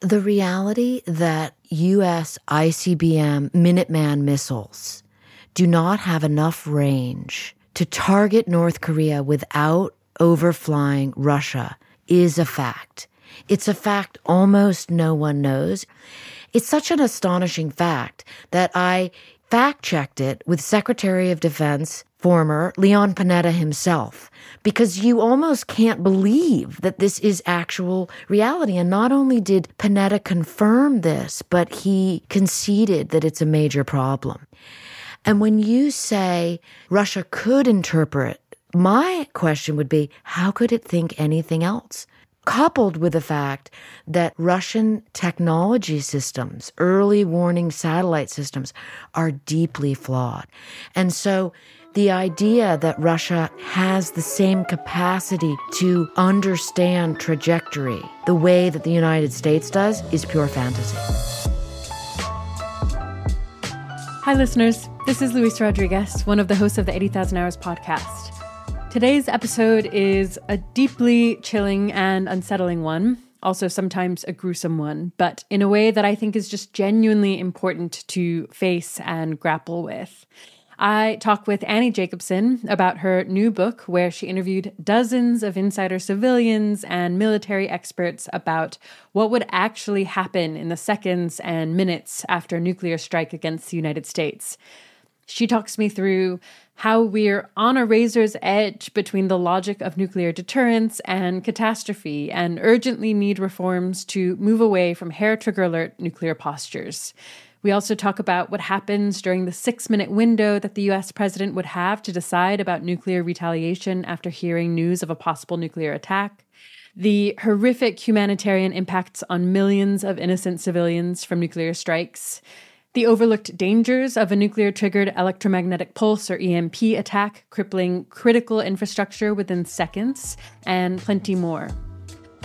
The reality that U.S. ICBM Minuteman missiles do not have enough range to target North Korea without overflying Russia is a fact. It's a fact almost no one knows. It's such an astonishing fact that I fact-checked it with Secretary of Defense, former Leon Panetta himself, because you almost can't believe that this is actual reality. And not only did Panetta confirm this, but he conceded that it's a major problem. And when you say Russia could interpret, my question would be, how could it think anything else? Coupled with the fact that Russian technology systems, early warning satellite systems, are deeply flawed. And so the idea that Russia has the same capacity to understand trajectory the way that the United States does is pure fantasy. Hi, listeners. This is Luisa Rodriguez, one of the hosts of the 80,000 Hours podcast. Today's episode is a deeply chilling and unsettling one, also sometimes a gruesome one, but in a way that I think is just genuinely important to face and grapple with. I talk with Annie Jacobsen about her new book, where she interviewed dozens of insider civilians and military experts about what would actually happen in the seconds and minutes after a nuclear strike against the United States. She talks me through how we're on a razor's edge between the logic of nuclear deterrence and catastrophe and urgently need reforms to move away from hair trigger alert nuclear postures. We also talk about what happens during the 6-minute window that the US president would have to decide about nuclear retaliation after hearing news of a possible nuclear attack, the horrific humanitarian impacts on millions of innocent civilians from nuclear strikes, the overlooked dangers of a nuclear-triggered electromagnetic pulse or EMP attack, crippling critical infrastructure within seconds, and plenty more.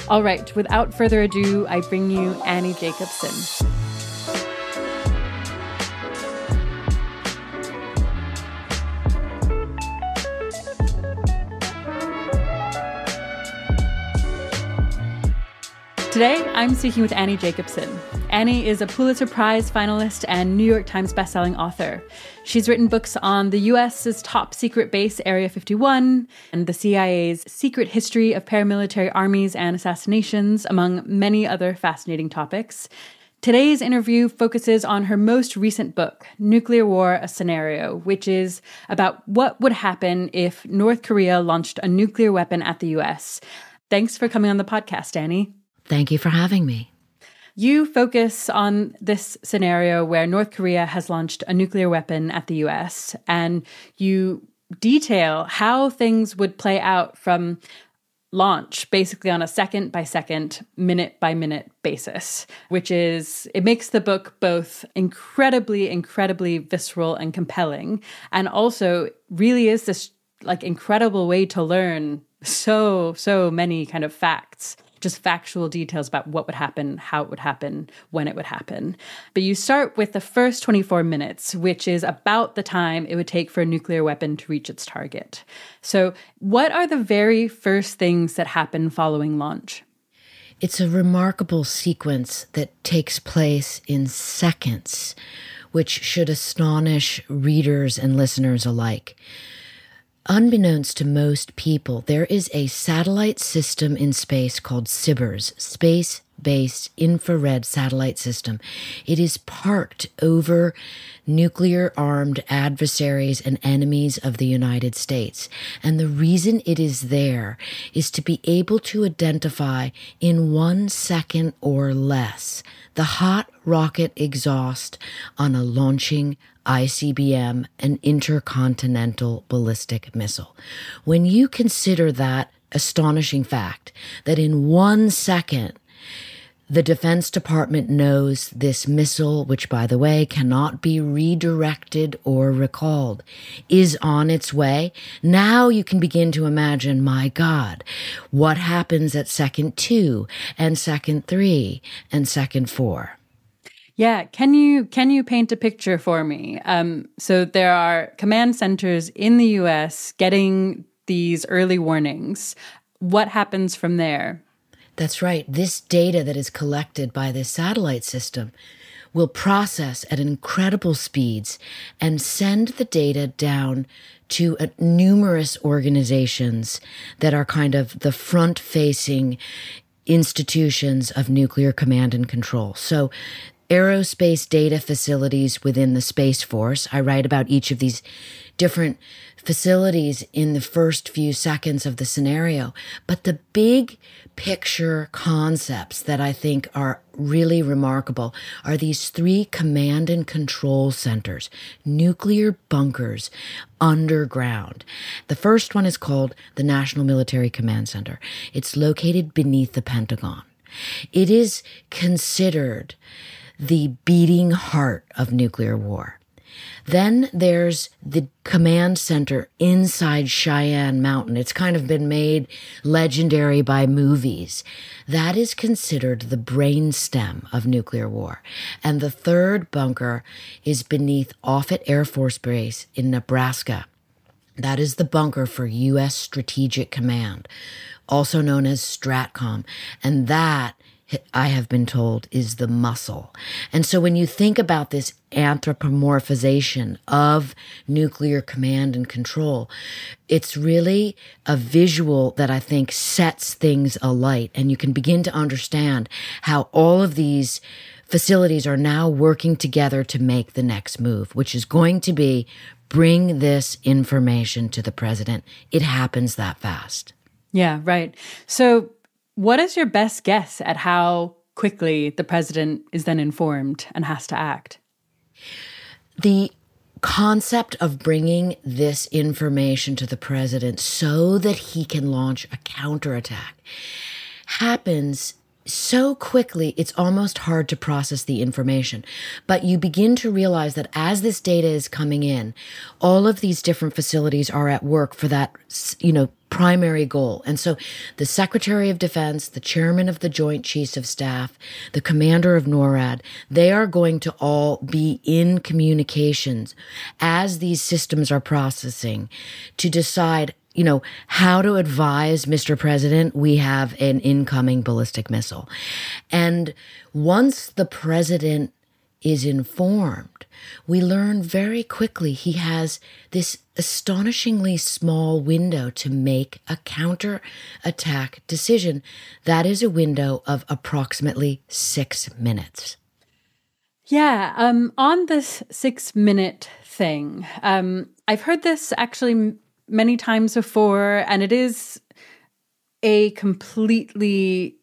All right, without further ado, I bring you Annie Jacobsen. Today, I'm speaking with Annie Jacobsen. Annie is a Pulitzer Prize finalist and New York Times bestselling author. She's written books on the U.S.'s top secret base, Area 51, and the CIA's secret history of paramilitary armies and assassinations, among many other fascinating topics. Today's interview focuses on her most recent book, Nuclear War, A Scenario, which is about what would happen if North Korea launched a nuclear weapon at the U.S. Thanks for coming on the podcast, Annie. Thank you for having me. You focus on this scenario where North Korea has launched a nuclear weapon at the US, and you detail how things would play out from launch, basically on a second-by-second, minute-by-minute basis, which is, it makes the book both incredibly, incredibly visceral and compelling, and also really is this like incredible way to learn so many kind of facts. Just factual details about what would happen, how it would happen, when it would happen. But you start with the first 24 minutes, which is about the time it would take for a nuclear weapon to reach its target. So what are the very first things that happen following launch? It's a remarkable sequence that takes place in seconds, which should astonish readers and listeners alike. Unbeknownst to most people, there is a satellite system in space called SBIRS, Space-Based Infrared Satellite System. It is parked over nuclear-armed adversaries and enemies of the United States. And the reason it is there is to be able to identify in 1 second or less the hot rocket exhaust on a launching ICBM, an intercontinental ballistic missile. When you consider that astonishing fact that in 1 second, the Defense Department knows this missile, which, by the way, cannot be redirected or recalled, is on its way. Now you can begin to imagine, my God, what happens at second 2 and second 3 and second 4. Yeah, can you paint a picture for me? So there are command centers in the U.S. getting these early warnings. What happens from there? That's right. This data that is collected by this satellite system will process at incredible speeds and send the data down to numerous organizations that are kind of the front-facing institutions of nuclear command and control. So aerospace data facilities within the Space Force. I write about each of these different facilities in the first few seconds of the scenario. But the big picture concepts that I think are really remarkable are these 3 command and control centers, nuclear bunkers underground. The first one is called the National Military Command Center. It's located beneath the Pentagon. It is considered the beating heart of nuclear war. Then there's the command center inside Cheyenne Mountain. It's kind of been made legendary by movies. That is considered the brainstem of nuclear war. And the third bunker is beneath Offutt Air Force Base in Nebraska. That is the bunker for U.S. Strategic Command, also known as STRATCOM. And that, I have been told, is the muscle. And so when you think about this anthropomorphization of nuclear command and control, it's really a visual that I think sets things alight. And you can begin to understand how all of these facilities are now working together to make the next move, which is going to be bring this information to the president. It happens that fast. Yeah, right. So what is your best guess at how quickly the president is then informed and has to act? The concept of bringing this information to the president so that he can launch a counterattack happens so quickly, it's almost hard to process the information. But you begin to realize that as this data is coming in, all of these different facilities are at work for that, primary goal. And so the Secretary of Defense, the chairman of the Joint Chiefs of Staff, the commander of NORAD, they are going to all be in communications as these systems are processing to decide how to advise Mr. President, we have an incoming ballistic missile. And once the president is informed, we learn very quickly he has this astonishingly small window to make a counterattack decision. That is a window of approximately 6 minutes. Yeah, on this 6-minute thing, I've heard this actually many times before, and it is a completely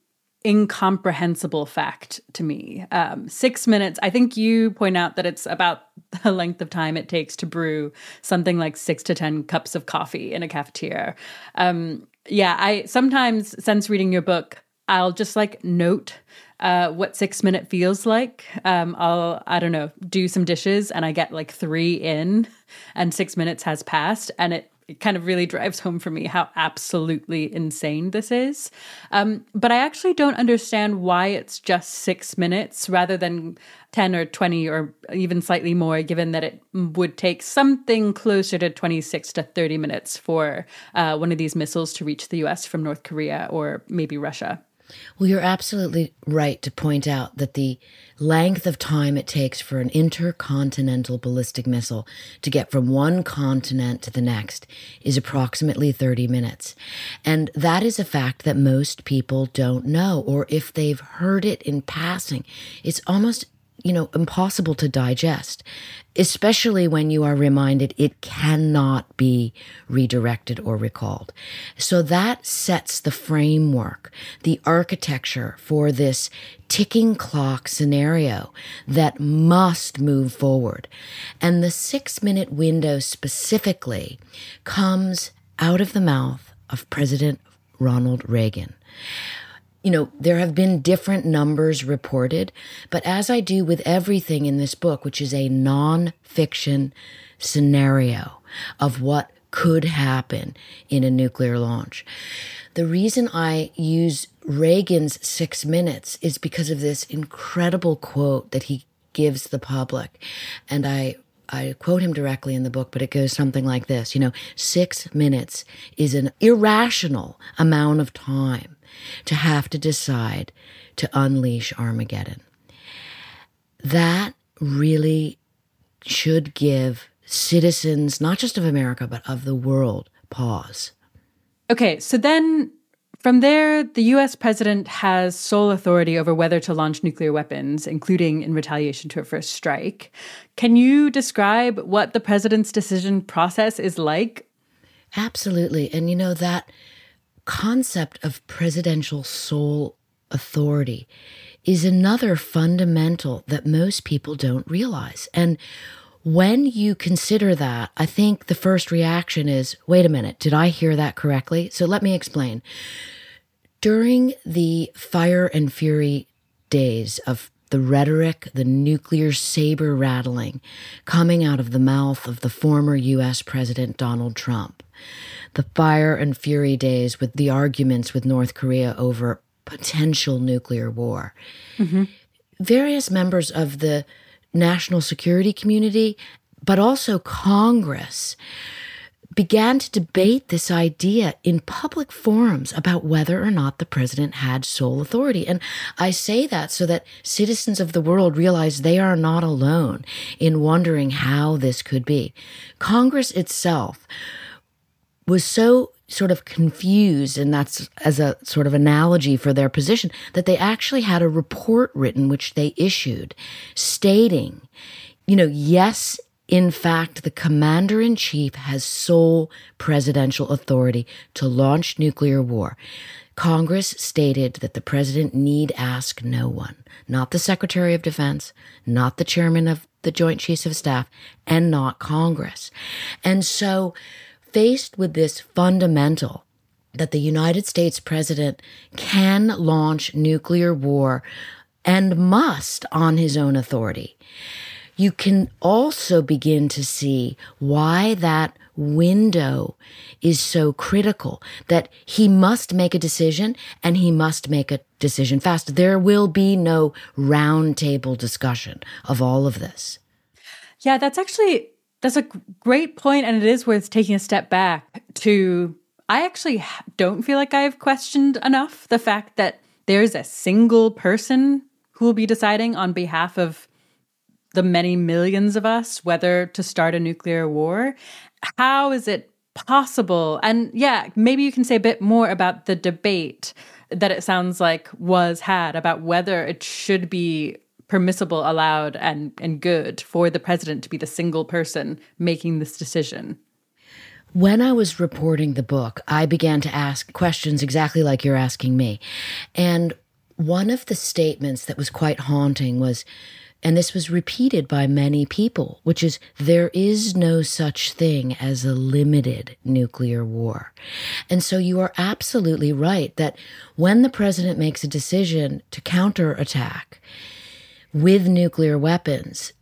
incomprehensible fact to me. 6 minutes, I think you point out that it's about the length of time it takes to brew something like 6 to 10 cups of coffee in a cafeteria. I sometimes, since reading your book, I'll just note what 6 minute feels like. I'll do some dishes and I get 3 in and 6 minutes has passed, and it kind of really drives home for me how absolutely insane this is. But I actually don't understand why it's just 6 minutes rather than 10 or 20 or even slightly more, given that it would take something closer to 26 to 30 minutes for one of these missiles to reach the US from North Korea or maybe Russia. Well, you're absolutely right to point out that the length of time it takes for an intercontinental ballistic missile to get from one continent to the next is approximately 30 minutes. And that is a fact that most people don't know, or if they've heard it in passing, it's almost impossible to digest, especially when you are reminded it cannot be redirected or recalled. So that sets the framework, the architecture for this ticking clock scenario that must move forward. And the 6 minute window specifically comes out of the mouth of President Ronald Reagan. There have been different numbers reported, but as I do with everything in this book, which is a nonfiction scenario of what could happen in a nuclear launch, the reason I use Reagan's 6 minutes is because of this incredible quote that he gives the public. And I quote him directly in the book, but it goes something like this. 6 minutes is an irrational amount of time to have to decide to unleash Armageddon. That really should give citizens, not just of America, but of the world, pause. Okay, so then from there, the US president has sole authority over whether to launch nuclear weapons, including in retaliation to a first strike. Can you describe what the president's decision process is like? Absolutely. And that concept of presidential sole authority is another fundamental that most people don't realize. And when you consider that, I think the first reaction is, wait a minute, did I hear that correctly? So let me explain. During the fire and fury days of the rhetoric, the nuclear saber rattling coming out of the mouth of the former U.S. President Donald Trump, the fire and fury days with the arguments with North Korea over potential nuclear war, various members of the national security community, but also Congress, began to debate this idea in public forums about whether or not the president had sole authority. And I say that so that citizens of the world realize they are not alone in wondering how this could be. Congress itself was so sort of confused, and that's as a sort of analogy for their position, that they actually had a report written which they issued stating, yes, in fact, the commander-in-chief has sole presidential authority to launch nuclear war. Congress stated that the president need ask no one, not the Secretary of Defense, not the chairman of the Joint Chiefs of Staff, and not Congress. And so, faced with this fundamental that the United States president can launch nuclear war and must on his own authority, you can also begin to see why that window is so critical, that he must make a decision and he must make a decision fast. There will be no roundtable discussion of all of this. Yeah, that's a great point, and it is worth taking a step back to, I actually don't feel like I've questioned enough the fact that there's a single person who will be deciding on behalf of the many millions of us whether to start a nuclear war. How is it possible? And yeah, maybe you can say a bit more about the debate that it sounds like was had about whether it should be permissible, allowed, and good for the president to be the single person making this decision. When I was reporting the book, I began to ask questions exactly like you're asking me. And one of the statements that was quite haunting was, and this was repeated by many people, which is, there is no such thing as a limited nuclear war. And so you are absolutely right that when the president makes a decision to counterattack with nuclear weapons,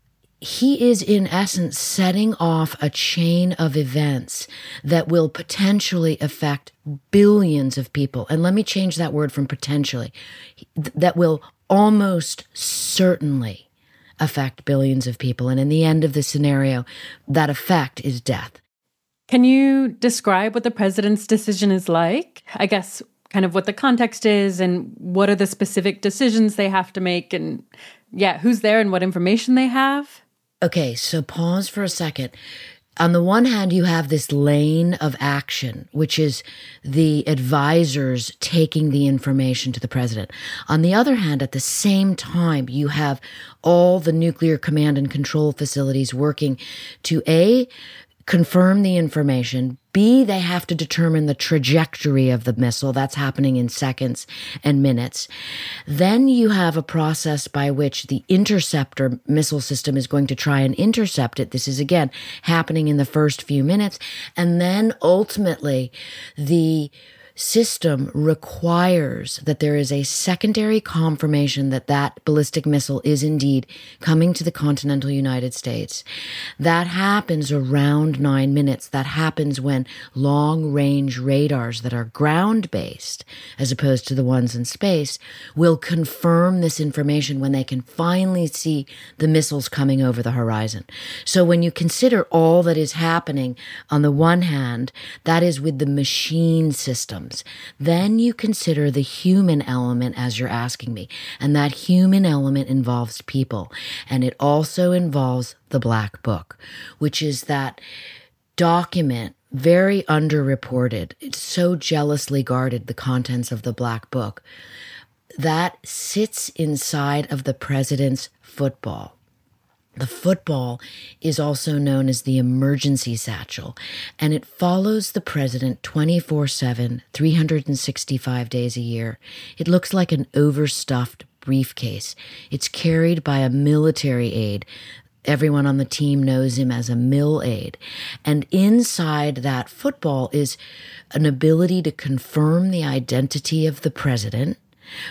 he is in essence setting off a chain of events that will potentially affect billions of people. And let me change that word from potentially. That will almost certainly affect billions of people. And in the end of the scenario, that effect is death. Can you describe what the president's decision is like? I guess kind of what the context is and what are the specific decisions they have to make, and who's there and what information they have? Okay, so pause for a second. On the one hand, you have this lane of action, which is the advisors taking the information to the president. On the other hand, at the same time, you have all the nuclear command and control facilities working to A, confirm the information, B, they have to determine the trajectory of the missile. That's happening in seconds and minutes. Then you have a process by which the interceptor missile system is going to try and intercept it. This is, again, happening in the first few minutes. And then ultimately, the system requires that there is a secondary confirmation that that ballistic missile is indeed coming to the continental United States. That happens around 9 minutes. That happens when long-range radars that are ground-based, as opposed to the ones in space, will confirm this information when they can finally see the missiles coming over the horizon. So when you consider all that is happening, on the one hand, that is with the machine systems. systems. Then you consider the human element as you're asking me. And that human element involves people. And it also involves the Black Book, which is that document, very underreported. It's so jealously guarded, the contents of the Black Book, that sits inside of the president's football. The football is also known as the emergency satchel, and it follows the president 24/7, 365 days a year. It looks like an overstuffed briefcase. It's carried by a military aide. Everyone on the team knows him as a mill aide. And inside that football is an ability to confirm the identity of the president,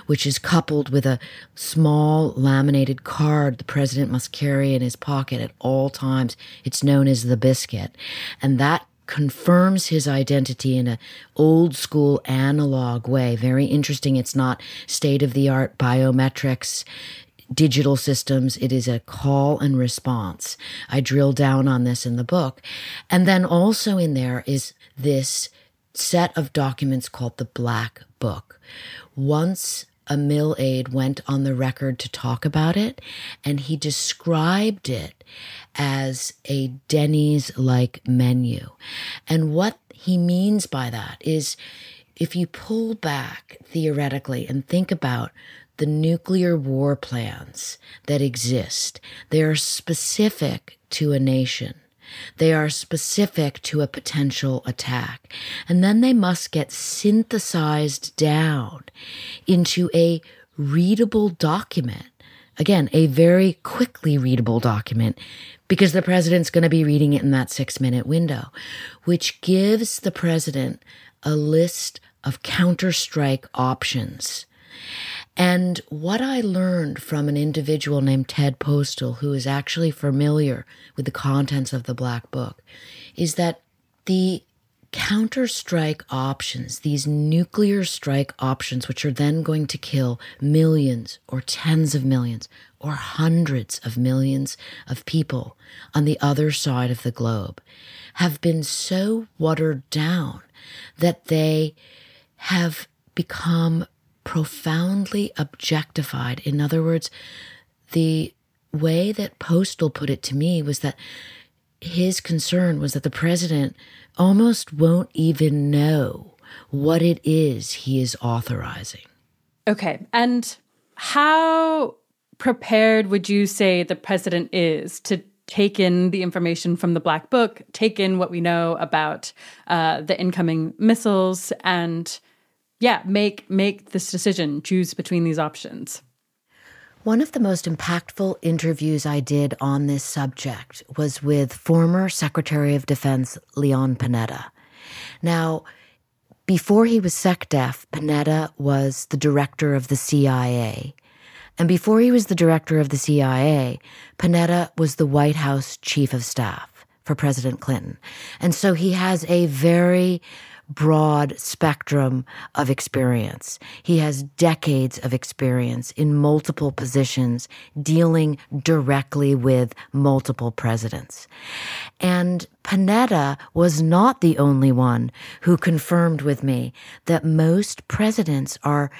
which is coupled with a small laminated card the president must carry in his pocket at all times. It's known as the biscuit. And that confirms his identity in an old school analog way. Very interesting. It's not state-of-the-art biometrics, digital systems. It is a call and response. I drill down on this in the book. And then also in there is this set of documents called the Black Book. Once a mill aide went on the record to talk about it, and he described it as a Denny's-like menu. And what he means by that is, if you pull back theoretically and think about the nuclear war plans that exist, they are specific to a nation. They are specific to a potential attack. And then they must get synthesized down into a readable document. Again, a very quickly readable document, because the president's going to be reading it in that 6-minute window, which gives the president a list of counterstrike options. And what I learned from an individual named Ted Postal, who is actually familiar with the contents of the Black Book, is that the counterstrike options, these nuclear strike options, which are then going to kill millions or tens of millions or hundreds of millions of people on the other side of the globe, have been so watered down that they have become profoundly objectified. In other words, the way that Postal put it to me was that his concern was that the president almost won't even know what it is he is authorizing. Okay. And how prepared would you say the president is to take in the information from the Black Book, take in what we know about the incoming missiles, and make this decision, choose between these options? One of the most impactful interviews I did on this subject was with former Secretary of Defense Leon Panetta. Now, before he was SecDef, Panetta was the director of the CIA. And before he was the director of the CIA, Panetta was the White House chief of staff for President Clinton. And so he has a very broad spectrum of experience. He has decades of experience in multiple positions dealing directly with multiple presidents. And Panetta was not the only one who confirmed with me that most presidents are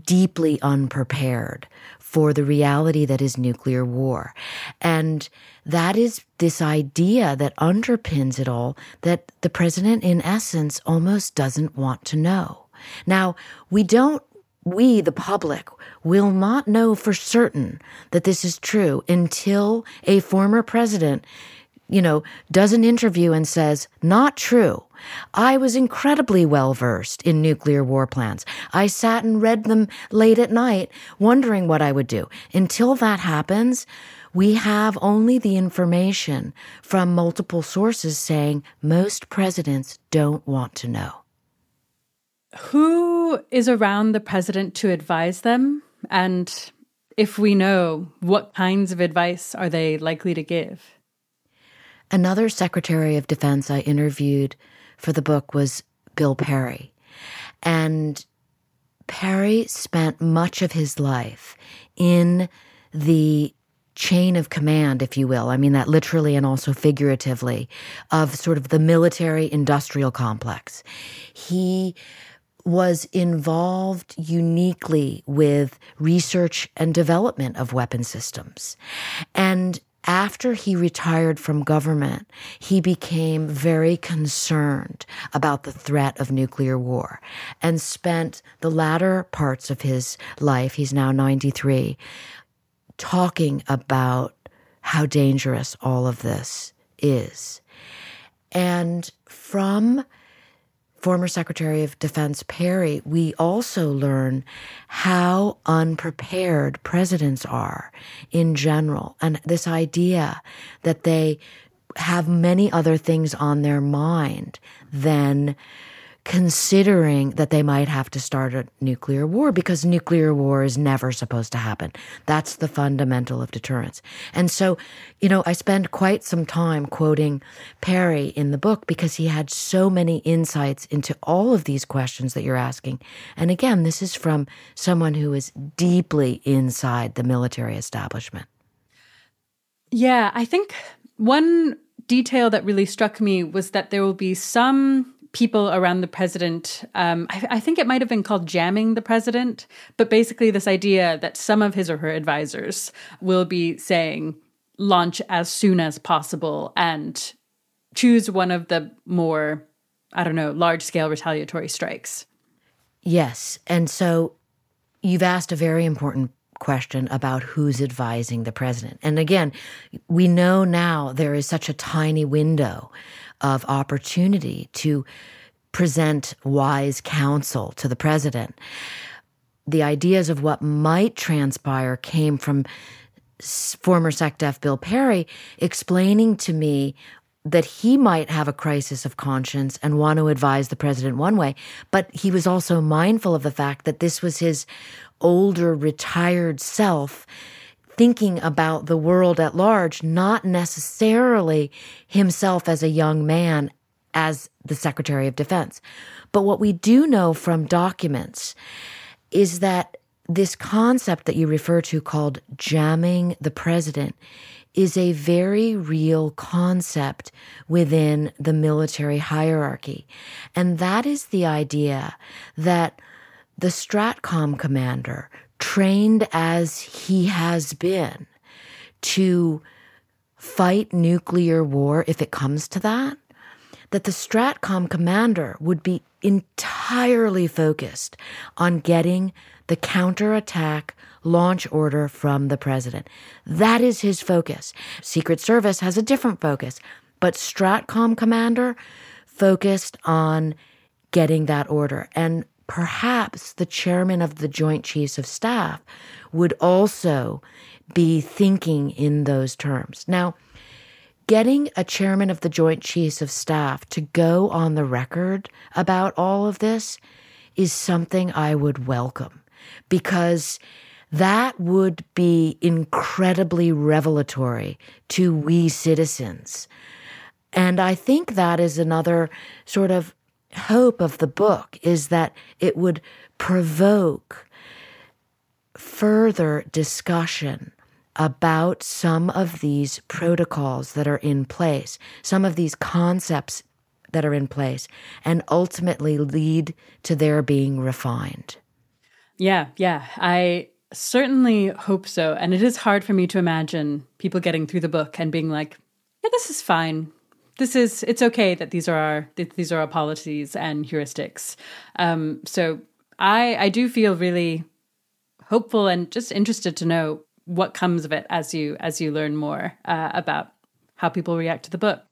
deeply unprepared for the reality that is nuclear war. And that is this idea that underpins it all, that the president, in essence, almost doesn't want to know. Now, we, the public, will not know for certain that this is true until a former president, does an interview and says, "Not true. I was incredibly well-versed in nuclear war plans. I sat and read them late at night, wondering what I would do." Until that happens, we have only the information from multiple sources saying most presidents don't want to know. Who is around the president to advise them? And if we know, what kinds of advice are they likely to give? Another Secretary of Defense I interviewed for the book was Bill Perry. And Perry spent much of his life in the chain of command, if you will. I mean that literally and also figuratively, of sort of the military industrial complex. He was involved uniquely with research and development of weapon systems. And after he retired from government, he became very concerned about the threat of nuclear war and spent the latter parts of his life, he's now 93, talking about how dangerous all of this is. And from former Secretary of Defense Perry, we also learn how unprepared presidents are in general. And this idea that they have many other things on their mind than considering that they might have to start a nuclear war, because nuclear war is never supposed to happen. That's the fundamental of deterrence. And so, I spend quite some time quoting Perry in the book because he had so many insights into all of these questions that you're asking. And again, this is from someone who is deeply inside the military establishment. Yeah, I think one detail that really struck me was that there will be some people around the president, I think it might have been called jamming the president, but basically this idea that some of his or her advisors will be saying, launch as soon as possible and choose one of the more, large-scale retaliatory strikes. Yes, and so you've asked a very important question about who's advising the president. And again, we know now there is such a tiny window of opportunity to present wise counsel to the president. The ideas of what might transpire came from former SecDef Bill Perry explaining to me that he might have a crisis of conscience and want to advise the president one way, but he was also mindful of the fact that this was his older, retired self thinking about the world at large, not necessarily himself as a young man as the Secretary of Defense. But what we do know from documents is that this concept that you refer to called jamming the president is a very real concept within the military hierarchy. And that is the idea that the STRATCOM commander, trained as he has been to fight nuclear war if it comes to that, that the STRATCOM commander would be entirely focused on getting the counterattack launch order from the president. That is his focus. Secret Service has a different focus, but STRATCOM commander focused on getting that order. And perhaps the chairman of the Joint Chiefs of Staff would also be thinking in those terms. Now, getting a chairman of the Joint Chiefs of Staff to go on the record about all of this is something I would welcome, because that would be incredibly revelatory to we citizens. And I think that is another sort of hope of the book, is that it would provoke further discussion about some of these protocols that are in place, some of these concepts that are in place, and ultimately lead to their being refined. Yeah. I certainly hope so. And it is hard for me to imagine people getting through the book and being like, yeah, this is fine. It's okay that these are our policies and heuristics. So I do feel really hopeful and just interested to know what comes of it as you learn more about how people react to the book.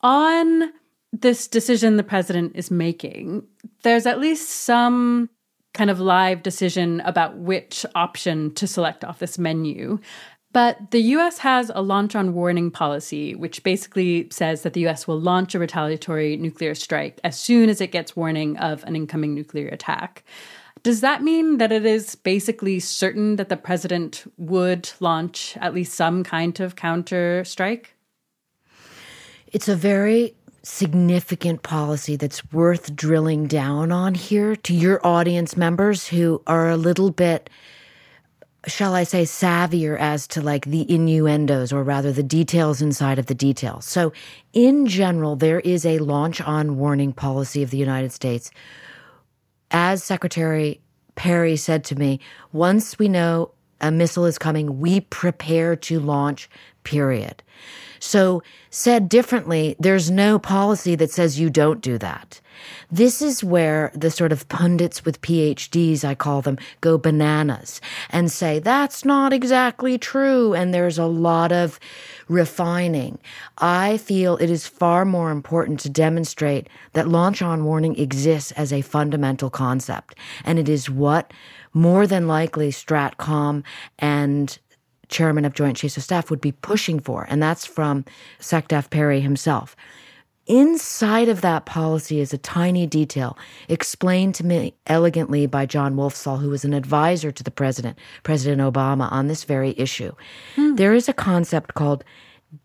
On this decision the president is making, there's at least some kind of live decision about which option to select off this menu. But the U.S. has a launch on warning policy, which basically says that the U.S. will launch a retaliatory nuclear strike as soon as it gets warning of an incoming nuclear attack. Does that mean that it is basically certain that the president would launch at least some kind of counter strike? It's a very significant policy that's worth drilling down on here to your audience members who are a little bit, shall I say, savvier as to like the innuendos, or rather the details inside of the details. So in general, there is a launch on warning policy of the United States, as Secretary Perry said to me, once we know a missile is coming, we prepare to launch, period. So said differently, there's no policy that says you don't do that. This is where the sort of pundits with PhDs, I call them, go bananas and say, that's not exactly true. And there's a lot of refining. I feel it is far more important to demonstrate that launch on warning exists as a fundamental concept. And it is what more than likely Stratcom and Chairman of Joint Chiefs of Staff would be pushing for. And that's from SecDef Perry himself. Inside of that policy is a tiny detail explained to me elegantly by John Wolfsall, who was an advisor to the President Obama, on this very issue. There is a concept called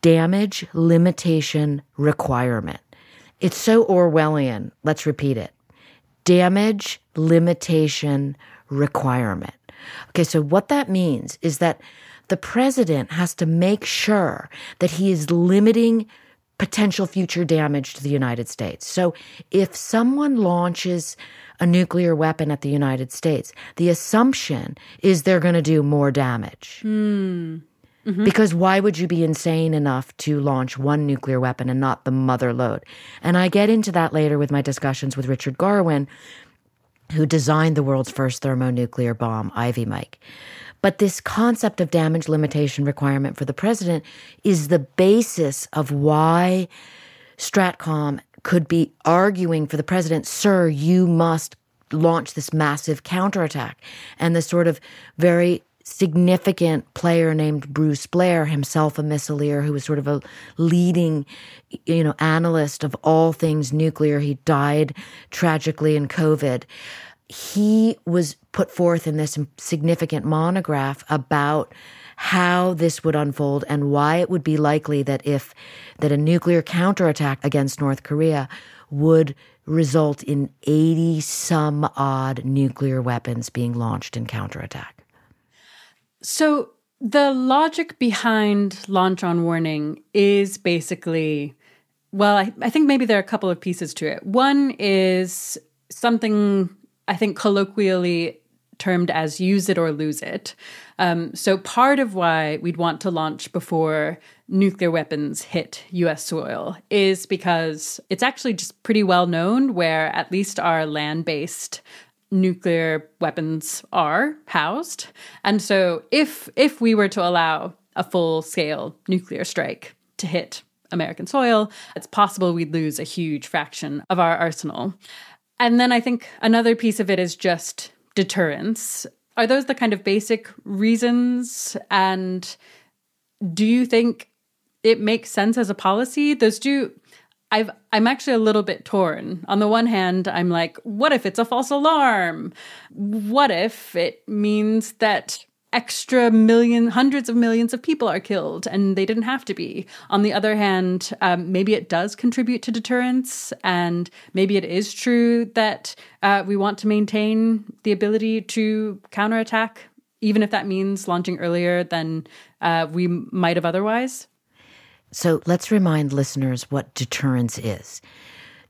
damage limitation requirement. It's so Orwellian. Let's repeat it. Damage limitation requirement. Okay, so what that means is that the president has to make sure that he is limiting potential future damage to the United States. So if someone launches a nuclear weapon at the United States, the assumption is they're going to do more damage. Mm-hmm. Because why would you be insane enough to launch one nuclear weapon and not the mother lode? And I get into that later with my discussions with Richard Garwin, who designed the world's first thermonuclear bomb, Ivy Mike. But this concept of damage limitation requirement for the president is the basis of why Stratcom could be arguing for the president, sir, you must launch this massive counterattack. And the sort of very significant player named Bruce Blair, himself a missileer, who was sort of a leading, analyst of all things nuclear. He died tragically in COVID. He was put forth in this significant monograph about how this would unfold and why it would be likely that a nuclear counterattack against North Korea would result in 80 some odd nuclear weapons being launched in counterattack. So the logic behind launch on warning is basically, well, I think maybe there are a couple of pieces to it. One is something I think colloquially termed as use it or lose it. So part of why we'd want to launch before nuclear weapons hit U.S. soil is because it's actually just pretty well known where at least our land-based nuclear weapons are housed. And so if we were to allow a full-scale nuclear strike to hit American soil, it's possible we'd lose a huge fraction of our arsenal. And then I think another piece of it is just deterrence. Are those the kind of basic reasons? And do you think it makes sense as a policy? I'm actually a little bit torn. On the one hand, I'm like, what if it's a false alarm? What if it means that hundreds of millions of people are killed and they didn't have to be? On the other hand, maybe it does contribute to deterrence, and maybe it is true that we want to maintain the ability to counterattack, even if that means launching earlier than we might have otherwise. So let's remind listeners what deterrence is.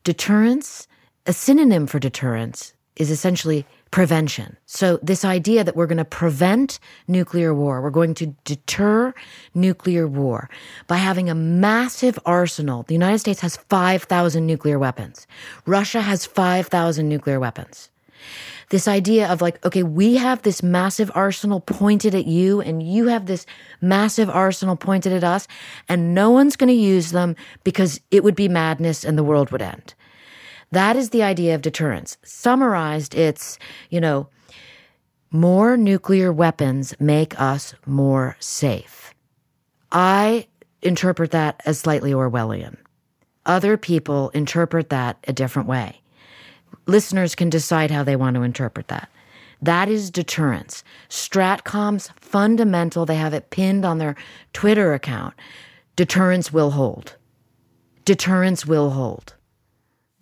Deterrence, a synonym for deterrence, is essentially prevention. So this idea that we're going to prevent nuclear war, we're going to deter nuclear war by having a massive arsenal. The United States has 5,000 nuclear weapons. Russia has 5,000 nuclear weapons. This idea of like, okay, we have this massive arsenal pointed at you and you have this massive arsenal pointed at us, and no one's going to use them because it would be madness and the world would end. That is the idea of deterrence. Summarized, it's, more nuclear weapons make us more safe. I interpret that as slightly Orwellian. Other people interpret that a different way. Listeners can decide how they want to interpret that. That is deterrence. Stratcom's fundamental, they have it pinned on their Twitter account. Deterrence will hold. Deterrence will hold.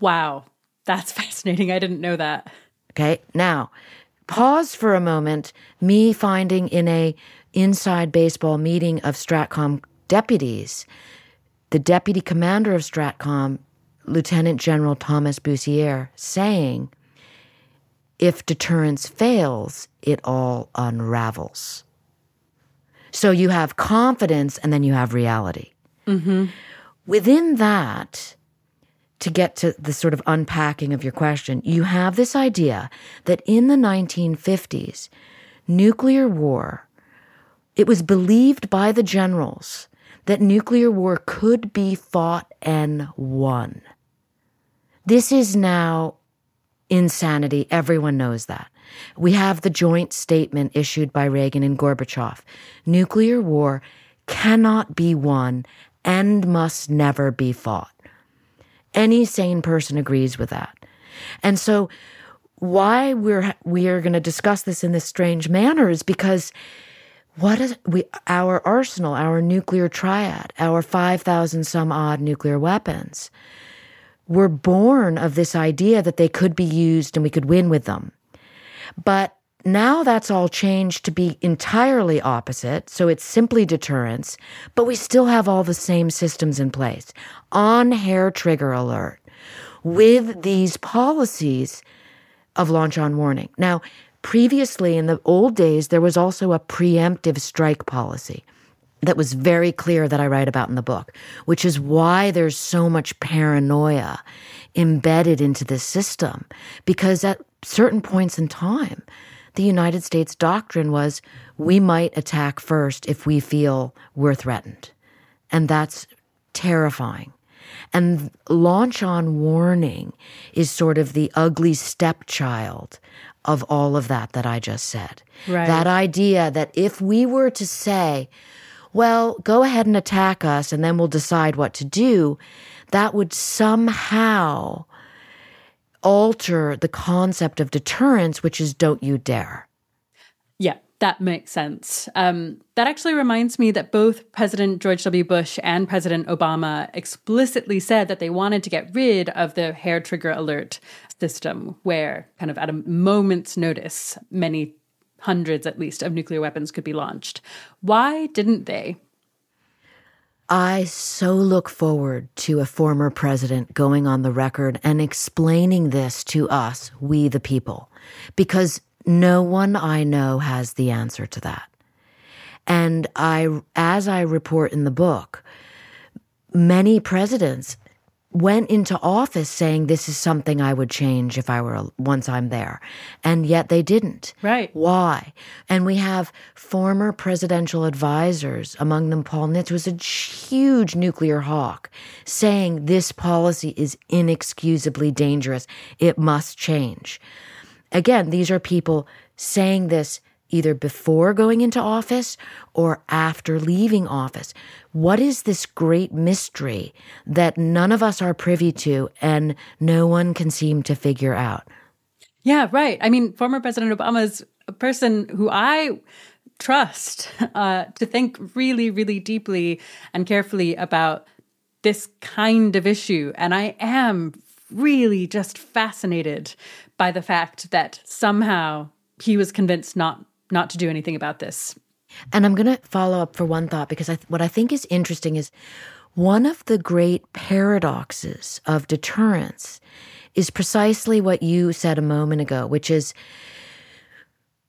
Wow, that's fascinating. I didn't know that. Okay, now, pause for a moment. Me finding in a inside baseball meeting of Stratcom deputies, the deputy commander of Stratcom, Lieutenant General Thomas Bussiere, saying, if deterrence fails, it all unravels. So you have confidence and then you have reality. Mm-hmm. Within that, to get to the sort of unpacking of your question, you have this idea that in the 1950s, nuclear war, it was believed by the generals that nuclear war could be fought and won. This is now insanity. Everyone knows that. We have the joint statement issued by Reagan and Gorbachev. Nuclear war cannot be won and must never be fought. Any sane person agrees with that. And so why we are going to discuss this in this strange manner is because our arsenal, our nuclear triad, our 5,000 some odd nuclear weapons, were born of this idea that they could be used and we could win with them. But now that's all changed to be entirely opposite, so it's simply deterrence, but we still have all the same systems in place. On hair trigger alert, with these policies of launch on warning. Now, previously in the old days, there was also a preemptive strike policy that was very clear that I write about in the book, which is why there's so much paranoia embedded into this system. Because at certain points in time, the United States doctrine was we might attack first if we feel we're threatened. And that's terrifying. And launch on warning is sort of the ugly stepchild of all of that I just said. Right. That idea that if we were to say, well, go ahead and attack us and then we'll decide what to do, that would somehow alter the concept of deterrence, which is don't you dare. Yeah, that makes sense. That actually reminds me that both President George W. Bush and President Obama explicitly said that they wanted to get rid of the hair trigger alert system, where kind of at a moment's notice, many hundreds at least of nuclear weapons could be launched. Why didn't they? I so look forward to a former president going on the record and explaining this to us, we the people, because no one I know has the answer to that. And as I report in the book, many presidents went into office saying this is something I would change if I were once I'm there. And yet they didn't. Right. Why? And we have former presidential advisors, among them Paul Nitz, who was a huge nuclear hawk, saying this policy is inexcusably dangerous. It must change. Again, these are people saying this either before going into office or after leaving office. What is this great mystery that none of us are privy to and no one can seem to figure out? Yeah, right. I mean, former President Obama is a person who I trust to think really, really deeply and carefully about this kind of issue. And I am really just fascinated by the fact that somehow he was convinced not to do anything about this. And I'm going to follow up for one thought, because what I think is interesting is one of the great paradoxes of deterrence is precisely what you said a moment ago, which is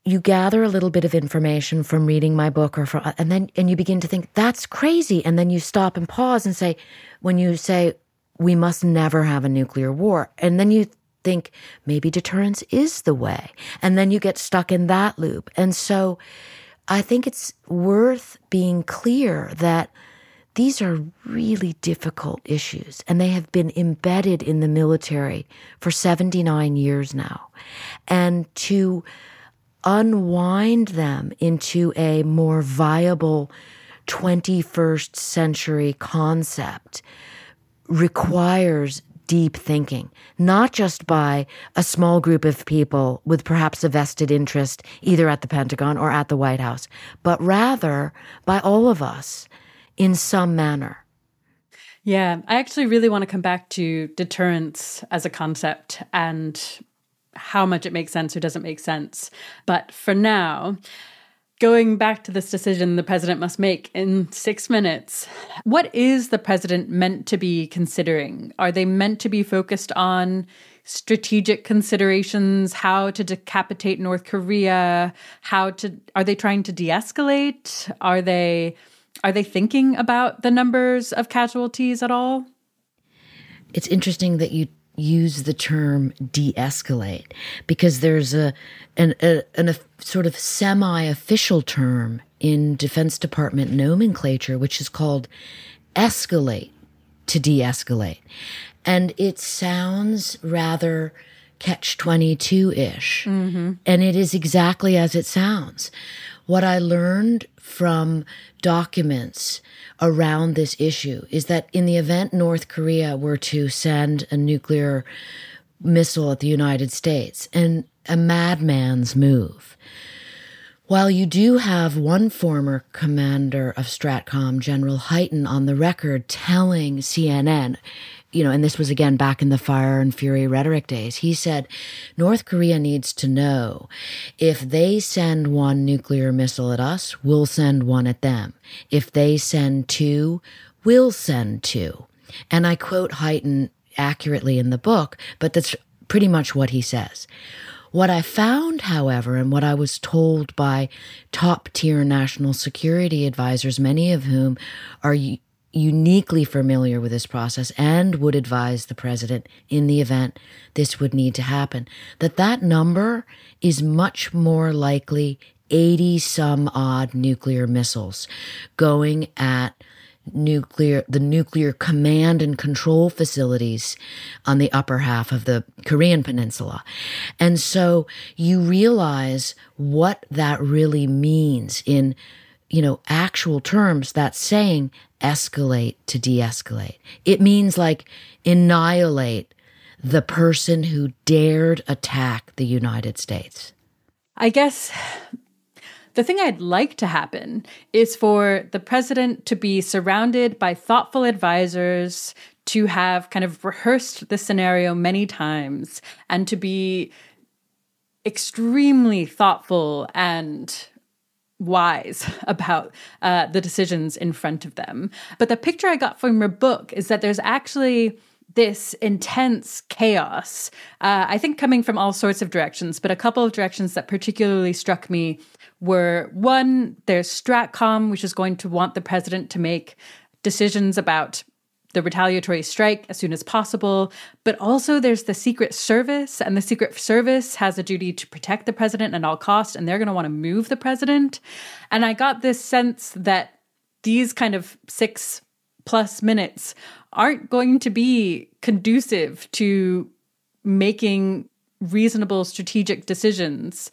you gather a little bit of information from reading my book and you begin to think that's crazy. And then you stop and pause and say, when you say we must never have a nuclear war, and then you think maybe deterrence is the way. And then you get stuck in that loop. And so I think it's worth being clear that these are really difficult issues, and they have been embedded in the military for 79 years now. And to unwind them into a more viable 21st century concept requires deep thinking, not just by a small group of people with perhaps a vested interest either at the Pentagon or at the White House, but rather by all of us in some manner. Yeah, I actually really want to come back to deterrence as a concept and how much it makes sense or doesn't make sense. But for now, going back to this decision the president must make in 6 minutes, what is the president meant to be considering? Are they meant to be focused on strategic considerations, how to decapitate North Korea, are they trying to de-escalate? Are they thinking about the numbers of casualties at all? It's interesting that you use the term de-escalate, because there's a sort of semi-official term in Defense Department nomenclature, which is called escalate to de-escalate. And it sounds rather catch-22-ish. Mm-hmm. And it is exactly as it sounds. What I learned from documents around this issue is that in the event North Korea were to send a nuclear missile at the United States, and a madman's move, while you do have one former commander of STRATCOM, General Hyten, on the record telling CNN, and this was again back in the fire and fury rhetoric days, he said, North Korea needs to know if they send one nuclear missile at us, we'll send one at them. If they send two, we'll send two. And I quote Hyten accurately in the book, but that's pretty much what he says. What I found, however, and what I was told by top-tier national security advisors, many of whom are uniquely familiar with this process and would advise the president in the event this would need to happen, that number is much more likely 80-some-odd nuclear missiles going at the nuclear command and control facilities on the upper half of the Korean peninsula. And so you realize what that really means in, actual terms. That's saying escalate to de-escalate. It means like annihilate the person who dared attack the United States. I guess the thing I'd like to happen is for the president to be surrounded by thoughtful advisors, to have kind of rehearsed the scenario many times, and to be extremely thoughtful and wise about the decisions in front of them. But the picture I got from your book is that there's actually this intense chaos, I think coming from all sorts of directions, but a couple of directions that particularly struck me were, one, there's STRATCOM, which is going to want the president to make decisions about the retaliatory strike as soon as possible. But also there's the Secret Service, and the Secret Service has a duty to protect the president at all costs, and they're going to want to move the president. And I got this sense that these kind of 6+ minutes aren't going to be conducive to making reasonable strategic decisions.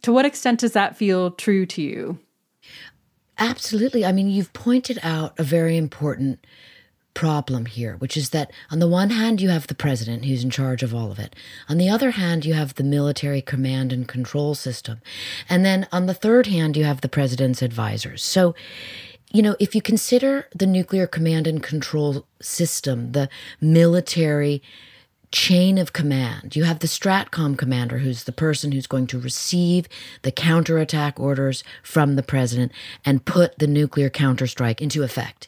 To what extent does that feel true to you? Absolutely. I mean, you've pointed out a very important problem here, which is that on the one hand, you have the president who's in charge of all of it. On the other hand, you have the military command and control system. And then on the third hand, you have the president's advisors. So, if you consider the nuclear command and control system, the military chain of command, you have the STRATCOM commander, who's the person who's going to receive the counterattack orders from the president and put the nuclear counterstrike into effect.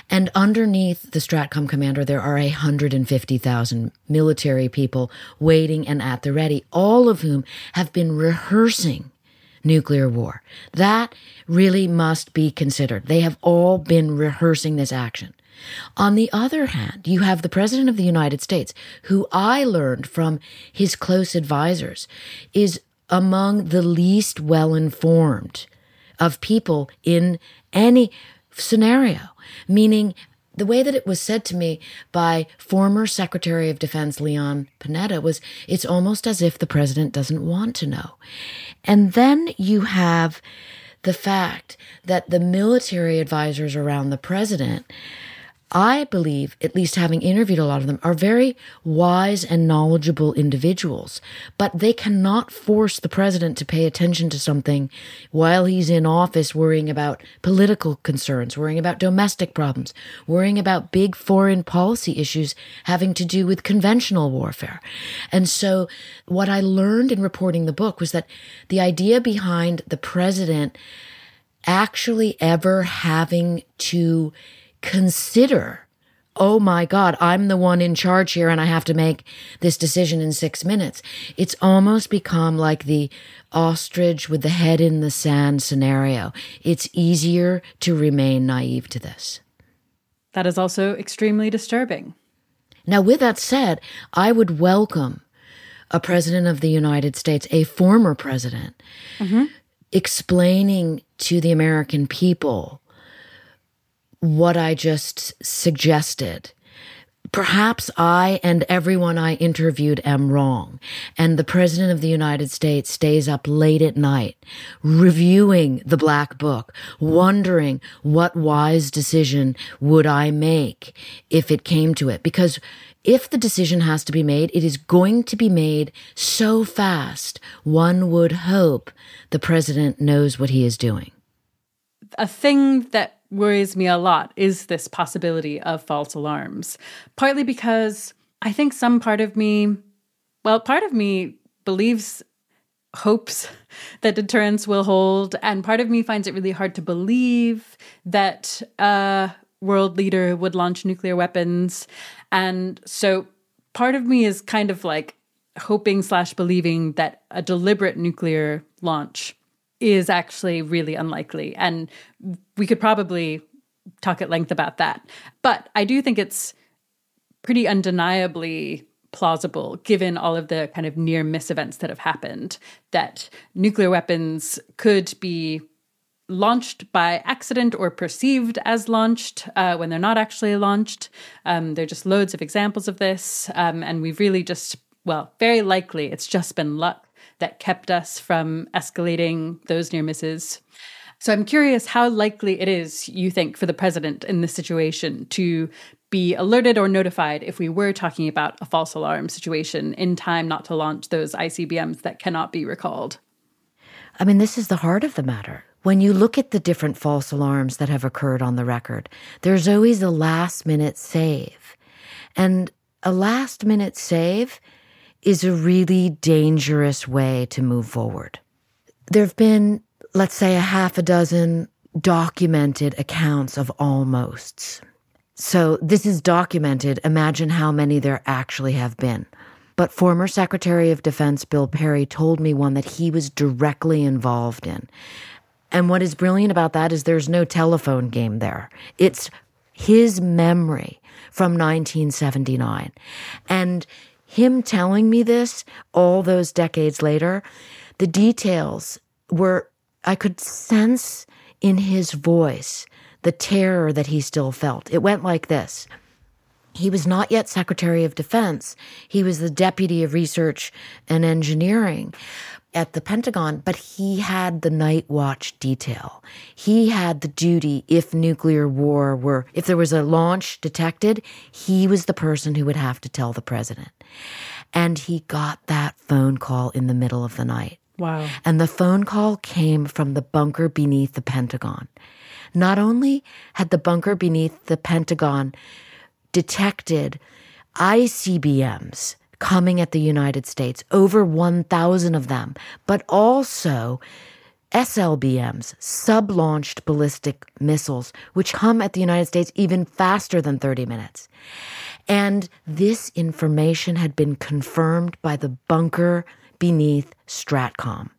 And underneath the STRATCOM commander, there are 150,000 military people waiting and at the ready, all of whom have been rehearsing nuclear war. That really must be considered. They have all been rehearsing this action. On the other hand, you have the President of the United States, who I learned from his close advisors is among the least well-informed of people in any scenario, meaning the way that it was said to me by former Secretary of Defense Leon Panetta was, it's almost as if the president doesn't want to know. And then you have the fact that the military advisors around the president, I believe, at least having interviewed a lot of them, are very wise and knowledgeable individuals, but they cannot force the president to pay attention to something while he's in office worrying about political concerns, worrying about domestic problems, worrying about big foreign policy issues having to do with conventional warfare. And so what I learned in reporting the book was that the idea behind the president actually ever having to consider oh my God, I'm the one in charge here and I have to make this decision in 6 minutes. It's almost become like the ostrich with the head in the sand scenario. It's easier to remain naive to this. That is also extremely disturbing. Now, with that said, I would welcome a president of the United States, a former president, explaining to the American people what I just suggested. Perhaps I and everyone I interviewed am wrong, and the President of the United States stays up late at night, reviewing the Black Book, wondering what wise decision would I make if it came to it. Because if the decision has to be made, it is going to be made so fast, one would hope the President knows what he is doing. A thing that worries me a lot is this possibility of false alarms, partly because I think part of me believes, hopes that deterrence will hold, and part of me finds it really hard to believe that a world leader would launch nuclear weapons. And so part of me is kind of like hoping/believing that a deliberate nuclear launch is actually really unlikely. And we could probably talk at length about that. But I do think it's pretty undeniably plausible, given all of the kind of near miss events that have happened, that nuclear weapons could be launched by accident or perceived as launched when they're not actually launched. There are just loads of examples of this. And we've really very likely it's just been luck that kept us from escalating those near misses. So I'm curious how likely it is, you think, for the president in this situation to be alerted or notified if we were talking about a false alarm situation in time not to launch those ICBMs that cannot be recalled. I mean, this is the heart of the matter. When you look at the different false alarms that have occurred on the record, there's always a last-minute save. And a last-minute save is a really dangerous way to move forward. There have been, let's say, a half a dozen documented accounts of almosts. So this is documented. Imagine how many there actually have been. But former Secretary of Defense Bill Perry told me one that he was directly involved in. And what is brilliant about that is there's no telephone game there. It's his memory from 1979. And him telling me this all those decades later, the details were, I could sense in his voice the terror that he still felt. It went like this. He was not yet Secretary of Defense. He was the Deputy of Research and Engineering at the Pentagon, but he had the night watch detail. He had the duty if if there was a launch detected, he was the person who would have to tell the president. And he got that phone call in the middle of the night. Wow. And the phone call came from the bunker beneath the Pentagon. Not only had the bunker beneath the Pentagon detected ICBMs coming at the United States, over 1,000 of them, but also SLBMs, sub-launched ballistic missiles, which come at the United States even faster than 30 minutes. And this information had been confirmed by the bunker beneath Stratcom.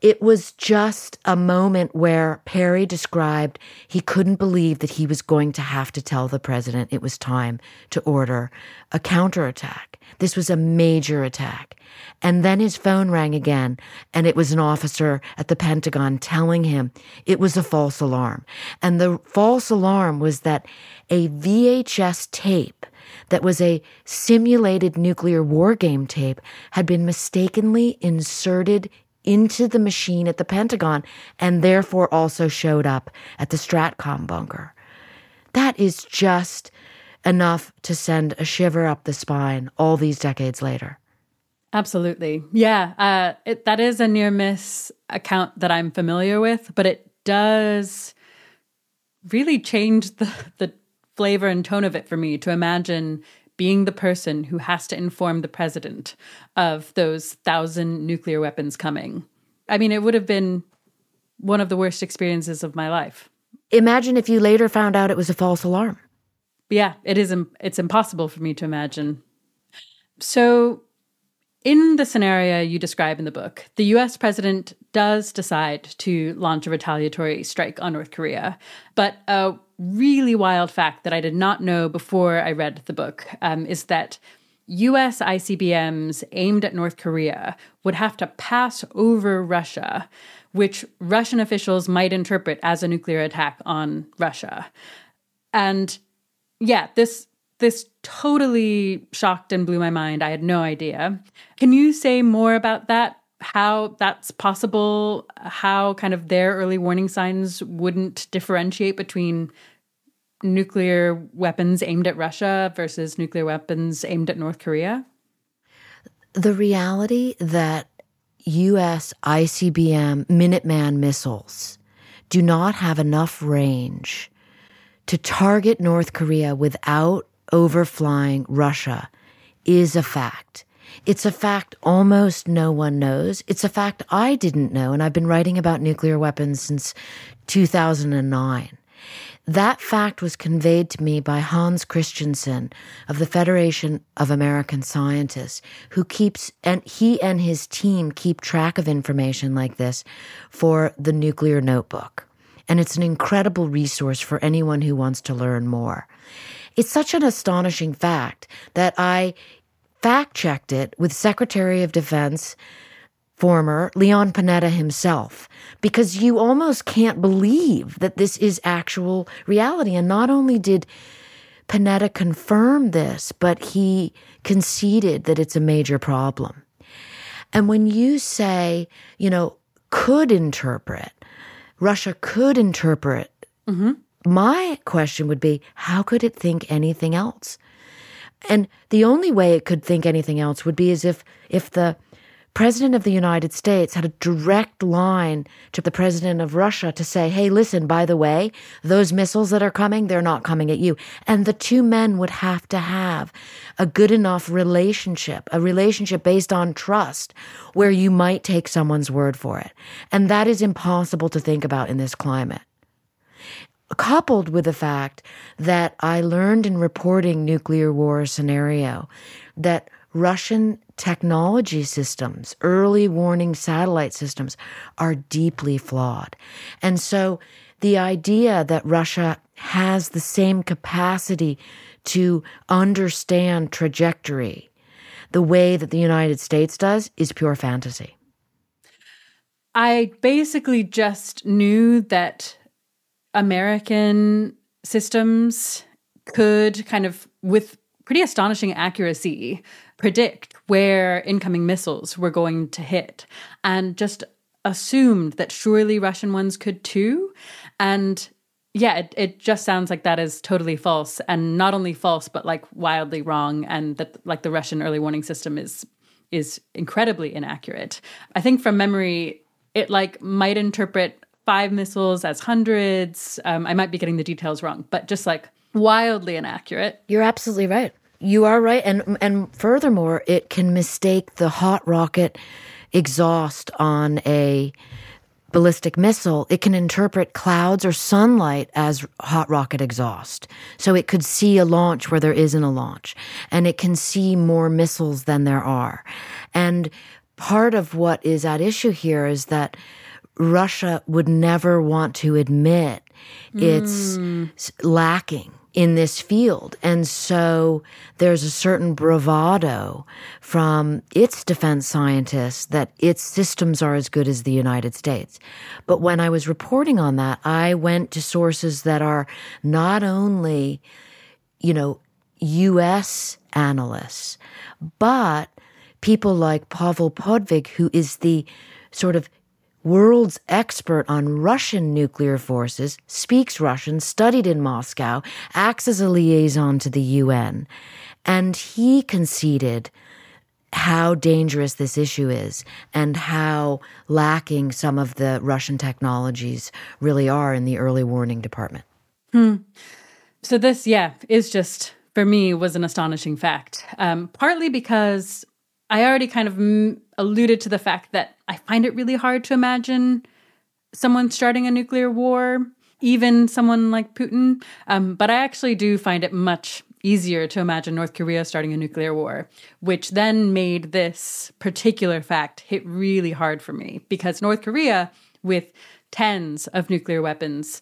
It was just a moment where Perry described he couldn't believe that he was going to have to tell the president it was time to order a counterattack. This was a major attack. And then his phone rang again, and it was an officer at the Pentagon telling him it was a false alarm. And the false alarm was that a VHS tape that was a simulated nuclear war game tape had been mistakenly inserted into the machine at the Pentagon and therefore also showed up at the Stratcom bunker. That is just enough to send a shiver up the spine all these decades later. Absolutely. Yeah. That is a near miss account that I'm familiar with, but it does really change the flavor and tone of it for me to imagine being the person who has to inform the president of those 1,000 nuclear weapons coming. I mean, it would have been one of the worst experiences of my life. Imagine if you later found out it was a false alarm. yeah, it's impossible for me to imagine. So in the scenario you describe in the book, the US president does decide to launch a retaliatory strike on North Korea. But a really wild fact that I did not know before I read the book is that US ICBMs aimed at North Korea would have to pass over Russia, which Russian officials might interpret as a nuclear attack on Russia. And yeah, this totally shocked and blew my mind. I had no idea. Can you say more about that? How that's possible? How kind of their early warning signs wouldn't differentiate between nuclear weapons aimed at Russia versus nuclear weapons aimed at North Korea? The reality that U.S. ICBM Minuteman missiles do not have enough range to target North Korea without overflying Russia is a fact. It's a fact almost no one knows. It's a fact I didn't know, and I've been writing about nuclear weapons since 2009. That fact was conveyed to me by Hans Christensen of the Federation of American Scientists, he and his team keep track of information like this for the Nuclear Notebook. And it's an incredible resource for anyone who wants to learn more. It's such an astonishing fact that I fact-checked it with Secretary of Defense, former Leon Panetta himself, because you almost can't believe that this is actual reality. And not only did Panetta confirm this, but he conceded that it's a major problem. And when you say, could interpret, Russia could interpret, my question would be, how could it think anything else? And the only way it could think anything else would be as if the President of the United States had a direct line to the President of Russia to say, hey, listen, by the way, those missiles that are coming, they're not coming at you. And the two men would have to have a good enough relationship, a relationship based on trust, where you might take someone's word for it. And that is impossible to think about in this climate. Coupled with the fact that I learned in reporting nuclear war scenario that Russian technology systems, early warning satellite systems, are deeply flawed. And so the idea that Russia has the same capacity to understand trajectory the way that the United States does is pure fantasy. I basically just knew that American systems could kind of, with pretty astonishing accuracy, predict where incoming missiles were going to hit, and just assumed that surely Russian ones could too. And yeah, it just sounds like that is totally false, and not only false, but like wildly wrong, and that like the Russian early warning system is incredibly inaccurate. I think from memory, it like might interpret 5 missiles as hundreds. I might be getting the details wrong, but just like wildly inaccurate. You're absolutely right. You are right. And furthermore, it can mistake the hot rocket exhaust on a ballistic missile. It can interpret clouds or sunlight as hot rocket exhaust. So it could see a launch where there isn't a launch. And it can see more missiles than there are. And part of what is at issue here is that Russia would never want to admit it's lacking in this field. And so there's a certain bravado from its defense scientists that its systems are as good as the United States. But when I was reporting on that, I went to sources that are not only, U.S. analysts, but people like Pavel Podvig, who is the sort of world's expert on Russian nuclear forces, speaks Russian, studied in Moscow, acts as a liaison to the UN. And he conceded how dangerous this issue is and how lacking some of the Russian technologies really are in the early warning department. So this, is just, for me, was an astonishing fact. Partly because I already kind of alluded to the fact that I find it really hard to imagine someone starting a nuclear war. even someone like Putin. But I actually do find it much easier to imagine North Korea starting a nuclear war, which then made this particular fact hit really hard for me, because North Korea, with tens of nuclear weapons,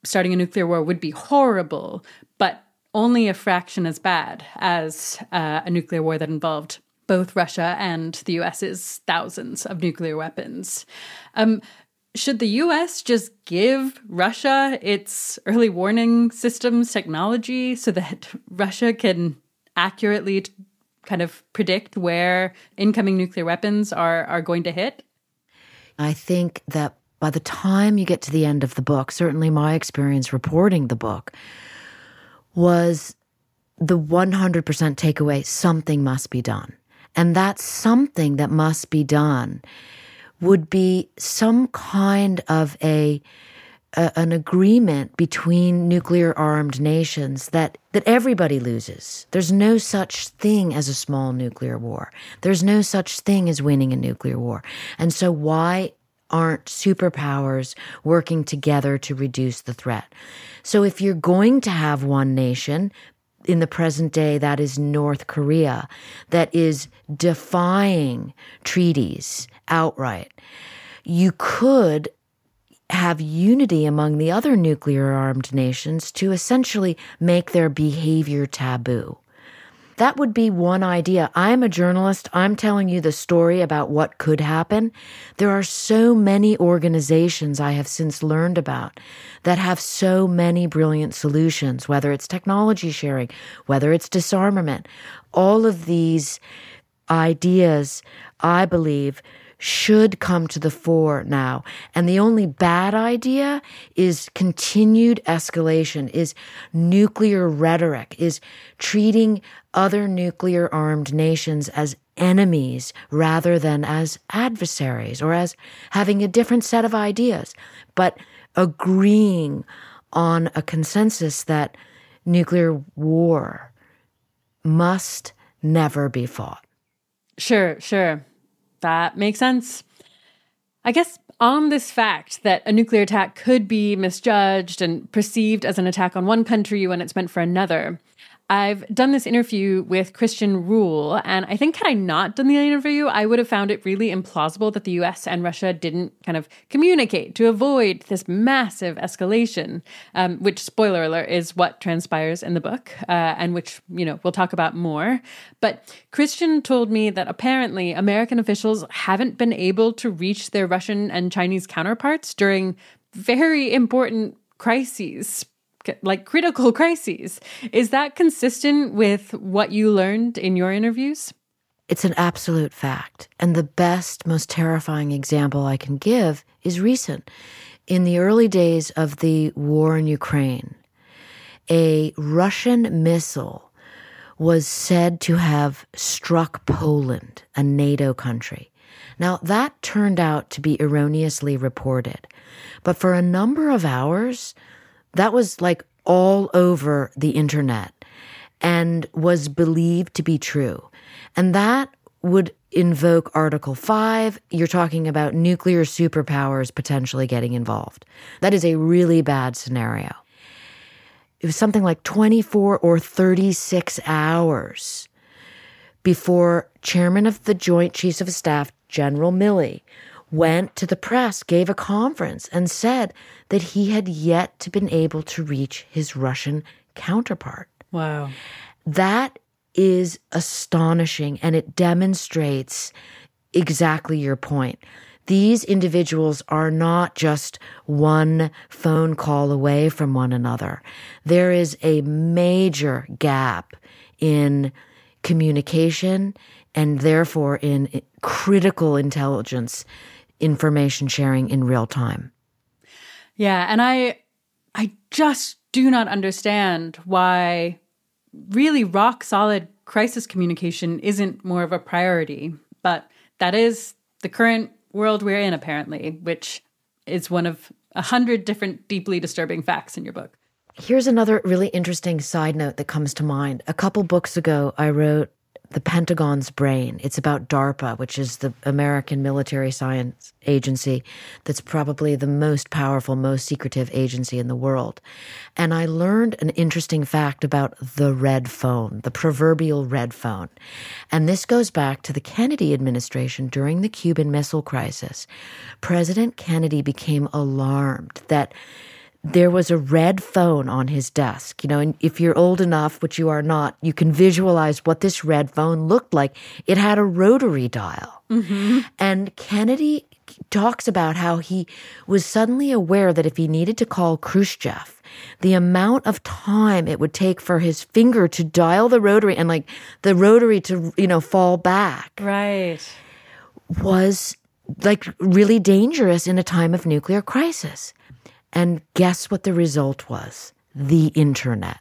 starting a nuclear war would be horrible, but only a fraction as bad as a nuclear war that involved both Russia and the US's thousands of nuclear weapons. Should the US just give Russia its early warning systems technology so that Russia can accurately kind of predict where incoming nuclear weapons are going to hit? I think that by the time you get to the end of the book, certainly my experience reporting the book was the 100% takeaway: something must be done. And that something that must be done would be some kind of an agreement between nuclear-armed nations that everybody loses. There's no such thing as a small nuclear war. There's no such thing as winning a nuclear war. And so why aren't superpowers working together to reduce the threat? So if you're going to have one nation, in the present day, that is North Korea, that is defying treaties outright, you could have unity among the other nuclear-armed nations to essentially make their behavior taboo. That would be one idea. I'm a journalist. I'm telling you the story about what could happen. There are so many organizations I have since learned about that have so many brilliant solutions, whether it's technology sharing, whether it's disarmament. All of these ideas, I believe, should come to the fore now. And the only bad idea is continued escalation, is nuclear rhetoric, is treating other nuclear-armed nations as enemies rather than as adversaries, or as having a different set of ideas, but agreeing on a consensus that nuclear war must never be fought. Sure. That makes sense. I guess on this fact that a nuclear attack could be misjudged and perceived as an attack on one country when it's meant for another, I've done this interview with Christian Rule, and I think had I not done the interview, I would have found it really implausible that the US and Russia didn't kind of communicate to avoid this massive escalation, which, spoiler alert, is what transpires in the book, and which, we'll talk about more. But Christian told me that apparently American officials haven't been able to reach their Russian and Chinese counterparts during very important crises, like critical crises. Is that consistent with what you learned in your interviews? It's an absolute fact. And the best, most terrifying example I can give is recent. In the early days of the war in Ukraine, a Russian missile was said to have struck Poland, a NATO country. Now, that turned out to be erroneously reported. But for a number of hours, that was like all over the internet and was believed to be true. And that would invoke Article 5. You're talking about nuclear superpowers potentially getting involved. That is a really bad scenario. It was something like 24 or 36 hours before Chairman of the Joint Chiefs of Staff, General Milley, went to the press, gave a conference, and said that he had yet to been able to reach his Russian counterpart. Wow. That is astonishing, and it demonstrates exactly your point. These individuals are not just one phone call away from one another. There is a major gap in communication and therefore in critical intelligence information sharing in real time. Yeah, and I just do not understand why really rock solid crisis communication isn't more of a priority. But that is the current world we're in, apparently, which is one of 100 different deeply disturbing facts in your book. Here's another really interesting side note that comes to mind. A couple books ago, I wrote the Pentagon's brain. It's about DARPA, which is the American military science agency that's probably the most powerful, most secretive agency in the world. And I learned an interesting fact about the red phone, the proverbial red phone. And this goes back to the Kennedy administration during the Cuban Missile Crisis. President Kennedy became alarmed that there was a red phone on his desk, and if you're old enough, which you are not, you can visualize what this red phone looked like. It had a rotary dial. Mm-hmm. And Kennedy talks about how he was suddenly aware that if he needed to call Khrushchev, the amount of time it would take for his finger to dial the rotary and the rotary to, fall back. Right. Was really dangerous in a time of nuclear crisis. And guess what the result was? The internet.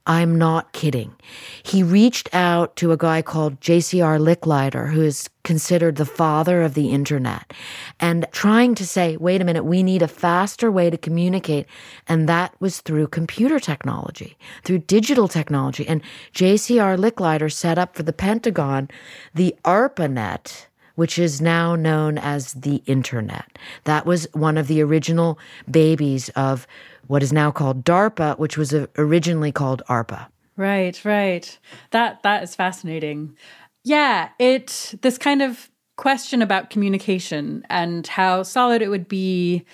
I'm not kidding. He reached out to a guy called J.C.R. Licklider, who is considered the father of the internet, and trying to say, wait a minute, we need a faster way to communicate. And that was through computer technology, through digital technology. And J.C.R. Licklider set up for the Pentagon the ARPANET, which is now known as the internet. That was one of the original babies of what is now called DARPA, which was originally called ARPA. Right. That is fascinating. Yeah, this kind of question about communication and how solid it would be.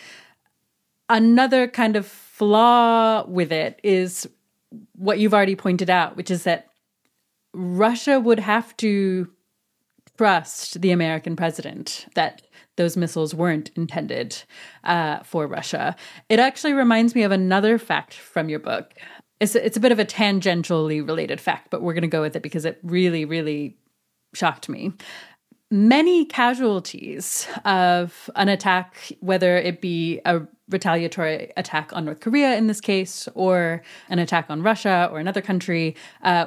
Another kind of flaw with it is what you've already pointed out, which is that Russia would have to trust the American president that those missiles weren't intended for Russia. It actually reminds me of another fact from your book. It's a bit of a tangentially related fact, but we're going to go with it because it really, really shocked me. Many casualties of an attack, whether it be a retaliatory attack on North Korea in this case, or an attack on Russia or another country,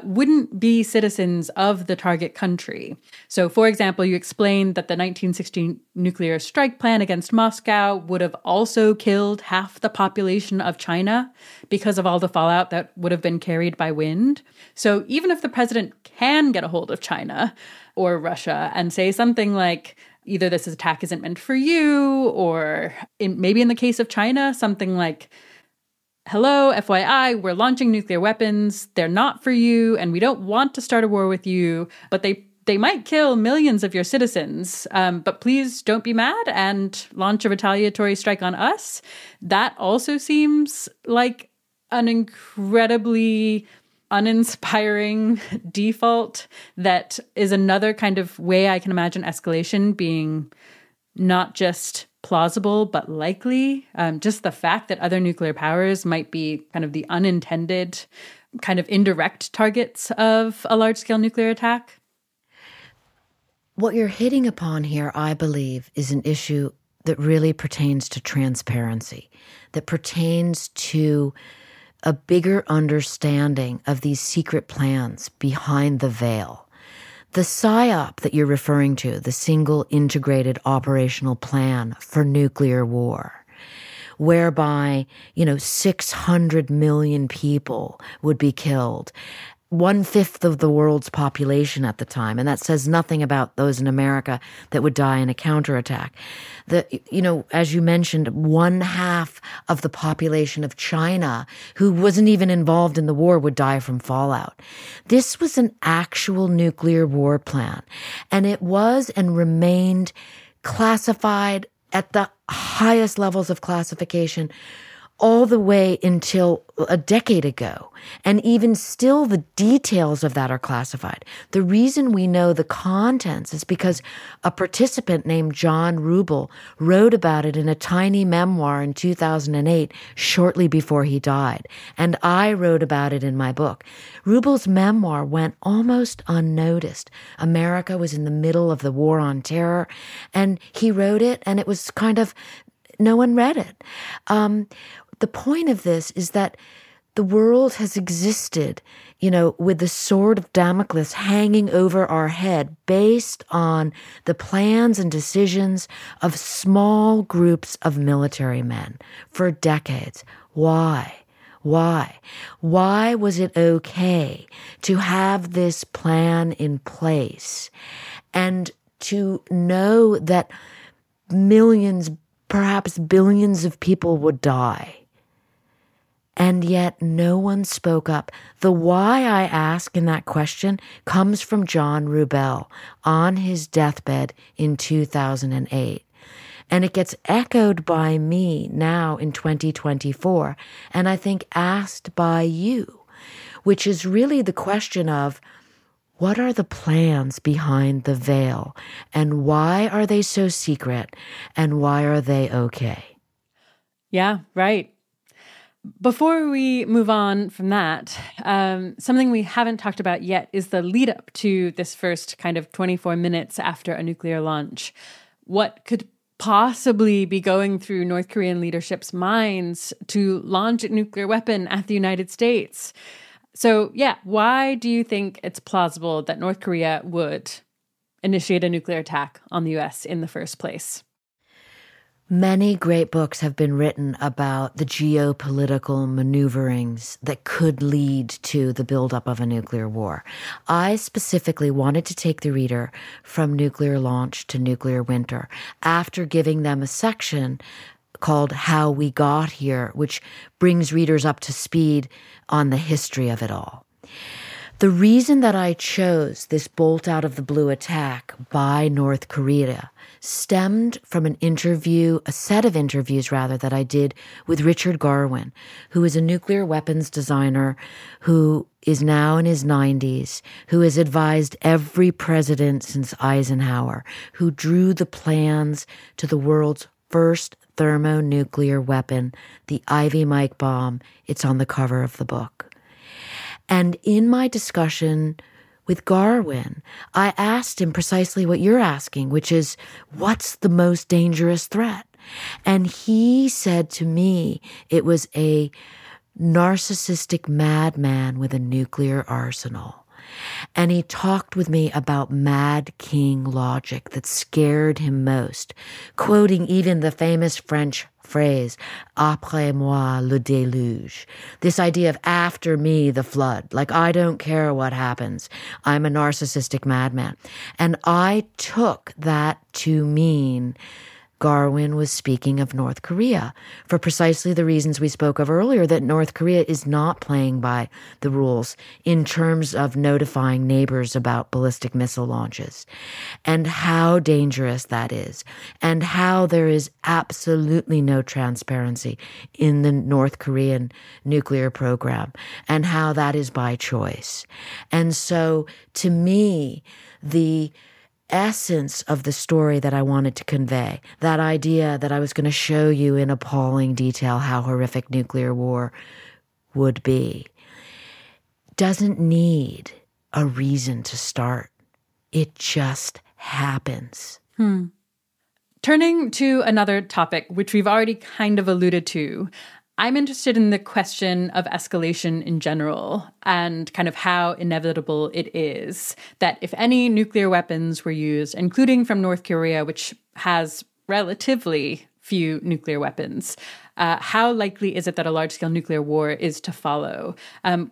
wouldn't be citizens of the target country. So, for example, you explained that the 1916 nuclear strike plan against Moscow would have also killed half the population of China because of all the fallout that would have been carried by wind. So even if the president can get a hold of China or Russia and say something like, either this attack isn't meant for you, or maybe in the case of China, something like, hello, FYI, we're launching nuclear weapons. They're not for you, and we don't want to start a war with you, but they might kill millions of your citizens. But please don't be mad and launch a retaliatory strike on us. That also seems like an incredibly uninspiring default that is another kind of way I can imagine escalation being not just plausible, but likely. Just the fact that other nuclear powers might be kind of the unintended, kind of indirect targets of a large-scale nuclear attack. What you're hitting upon here, I believe, is an issue that really pertains to transparency, that pertains to a bigger understanding of these secret plans behind the veil. The PSYOP that you're referring to, the single integrated operational plan for nuclear war, whereby, 600 million people would be killed, 1/5 of the world's population at the time. And that says nothing about those in America that would die in a counterattack. As you mentioned, 1/2 of the population of China, who wasn't even involved in the war, would die from fallout. This was an actual nuclear war plan. And it was and remained classified at the highest levels of classification all the way until a decade ago. And even still, the details of that are classified. The reason we know the contents is because a participant named John Rubel wrote about it in a tiny memoir in 2008, shortly before he died. And I wrote about it in my book. Rubel's memoir went almost unnoticed. America was in the middle of the war on terror, and he wrote it, and it was kind of, no one read it. The point of this is that the world has existed, with the sword of Damocles hanging over our head based on the plans and decisions of small groups of military men for decades. Why? Why? Why was it okay to have this plan in place and to know that millions, perhaps billions of people would die? And yet no one spoke up. The why I ask in that question comes from John Rubel on his deathbed in 2008. And it gets echoed by me now in 2024, and I think asked by you, which is really the question of, what are the plans behind the veil, and why are they so secret, and why are they okay? Yeah, right. Before we move on from that, something we haven't talked about yet is the lead up to this first kind of 24 minutes after a nuclear launch. What could possibly be going through North Korean leadership's minds to launch a nuclear weapon at the United States? So, yeah, why do you think it's plausible that North Korea would initiate a nuclear attack on the U.S. in the first place? Many great books have been written about the geopolitical maneuverings that could lead to the buildup of a nuclear war. I specifically wanted to take the reader from nuclear launch to nuclear winter after giving them a section called How We Got Here, which brings readers up to speed on the history of it all. The reason that I chose this bolt out of the blue attack by North Korea stemmed from a set of interviews that I did with Richard Garwin, who is a nuclear weapons designer who is now in his 90s, who has advised every president since Eisenhower, who drew the plans to the world's first thermonuclear weapon, the Ivy Mike bomb. It's on the cover of the book. And in my discussion with Garwin, I asked him precisely what you're asking, which is, what's the most dangerous threat? And he said to me it was a narcissistic madman with a nuclear arsenal. And he talked with me about Mad King logic that scared him most, quoting even the famous French phrase, après moi le déluge, this idea of after me the flood, like I don't care what happens, I'm a narcissistic madman. And I took that to mean Garwin was speaking of North Korea for precisely the reasons we spoke of earlier, that North Korea is not playing by the rules in terms of notifying neighbors about ballistic missile launches, and how dangerous that is, and how there is absolutely no transparency in the North Korean nuclear program, and how that is by choice. And so, to me, the essence of the story that I wanted to convey, that idea that I was going to show you in appalling detail how horrific nuclear war would be, doesn't need a reason to start. It just happens. Turning to another topic, which we've already kind of alluded to, I'm interested in the question of escalation in general and kind of how inevitable it is that if any nuclear weapons were used, including from North Korea, which has relatively few nuclear weapons, how likely is it that a large-scale nuclear war is to follow,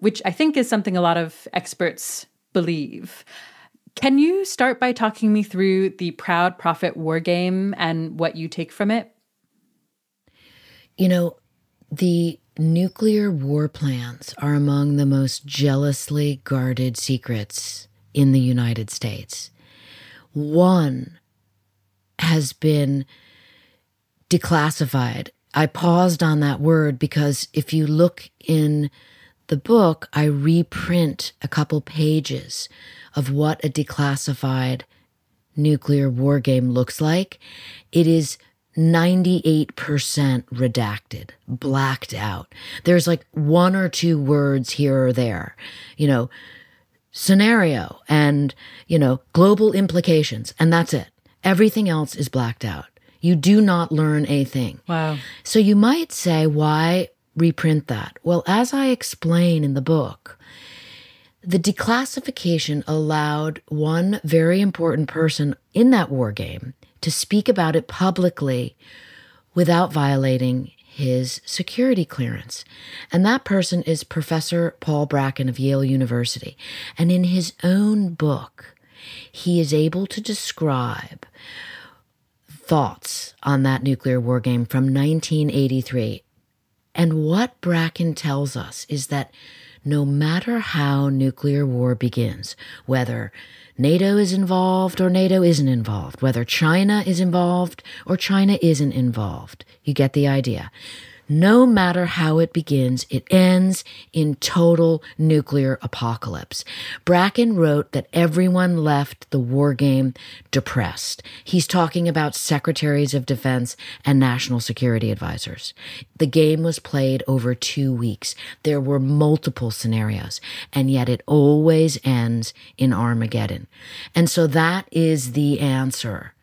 which I think is something a lot of experts believe. Can you start by talking me through the Proud Prophet war game and what you take from it? You know, the nuclear war plans are among the most jealously guarded secrets in the United States. One has been declassified. I paused on that word because if you look in the book, I reprint a couple pages of what a declassified nuclear war game looks like. It is 98% redacted, blacked out. There's like one or two words here or there, scenario and, global implications, and that's it. Everything else is blacked out. You do not learn a thing. Wow. So you might say, why reprint that? Well, as I explain in the book, the declassification allowed one very important person in that war game to speak about it publicly without violating his security clearance. And that person is Professor Paul Bracken of Yale University. And in his own book, he is able to describe thoughts on that nuclear war game from 1983. And what Bracken tells us is that no matter how nuclear war begins, whether NATO is involved or NATO isn't involved, whether China is involved or China isn't involved, you get the idea. No matter how it begins, it ends in total nuclear apocalypse. Bracken wrote that everyone left the war game depressed. He's talking about secretaries of defense and national security advisors. The game was played over 2 weeks. There were multiple scenarios, and yet it always ends in Armageddon. And so that is the answer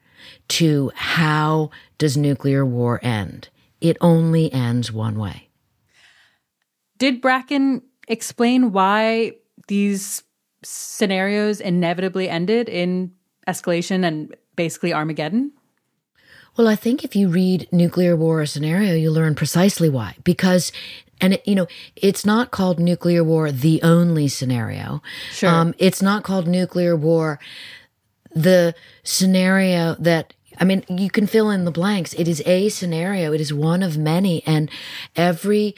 to how does nuclear war end? It only ends one way. Did Bracken explain why these scenarios inevitably ended in escalation and basically Armageddon? Well, I think if you read Nuclear War: A Scenario, you learn precisely why. Because, it's not called Nuclear War: The Only Scenario. Sure. It's not called Nuclear War: The Scenario that, you can fill in the blanks. It is a scenario. It is one of many. And every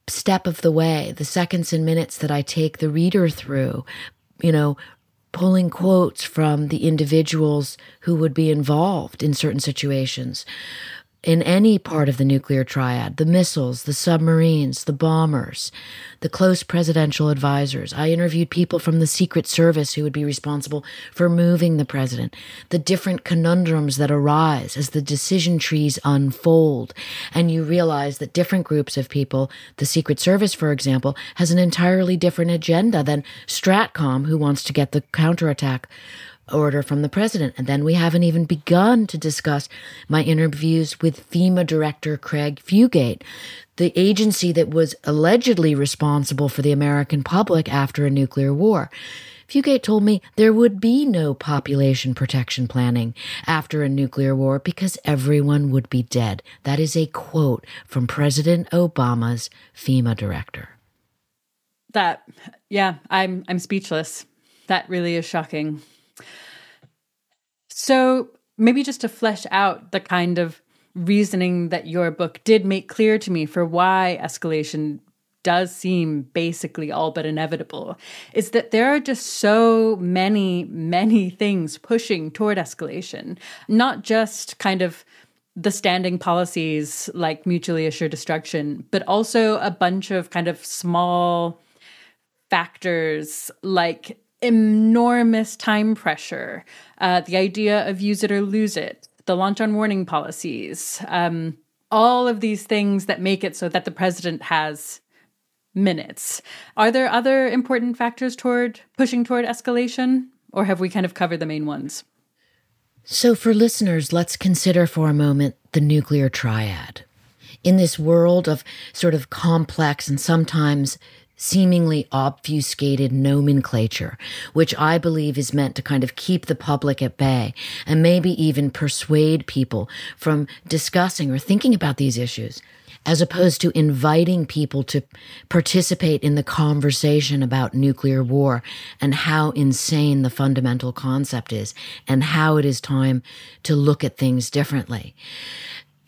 step of the way, the seconds and minutes that I take the reader through, pulling quotes from the individuals who would be involved in certain situations, in any part of the nuclear triad, the missiles, the submarines, the bombers, the close presidential advisors. I interviewed people from the Secret Service who would be responsible for moving the president, the different conundrums that arise as the decision trees unfold. And you realize that different groups of people, the Secret Service, for example, has an entirely different agenda than Stratcom, who wants to get the counterattack order from the president. And then we haven't even begun to discuss my interviews with FEMA Director Craig Fugate, the agency that was allegedly responsible for the American public after a nuclear war. Fugate told me there would be no population protection planning after a nuclear war because everyone would be dead. That is a quote from President Obama's FEMA director. I'm speechless. That really is shocking. So maybe just to flesh out the kind of reasoning that your book did make clear to me for why escalation does seem basically all but inevitable, is that there are just so many, many things pushing toward escalation, not just kind of the standing policies like mutually assured destruction, but also a bunch of kind of small factors like enormous time pressure, the idea of use it or lose it, the launch on warning policies, all of these things that make it so that the president has minutes. Are there other important factors toward pushing toward escalation, or have we kind of covered the main ones? So for listeners, let's consider for a moment the nuclear triad. In this world of sort of complex and sometimes seemingly obfuscated nomenclature, which I believe is meant to kind of keep the public at bay and maybe even persuade people from discussing or thinking about these issues, as opposed to inviting people to participate in the conversation about nuclear war and how insane the fundamental concept is and how it is time to look at things differently.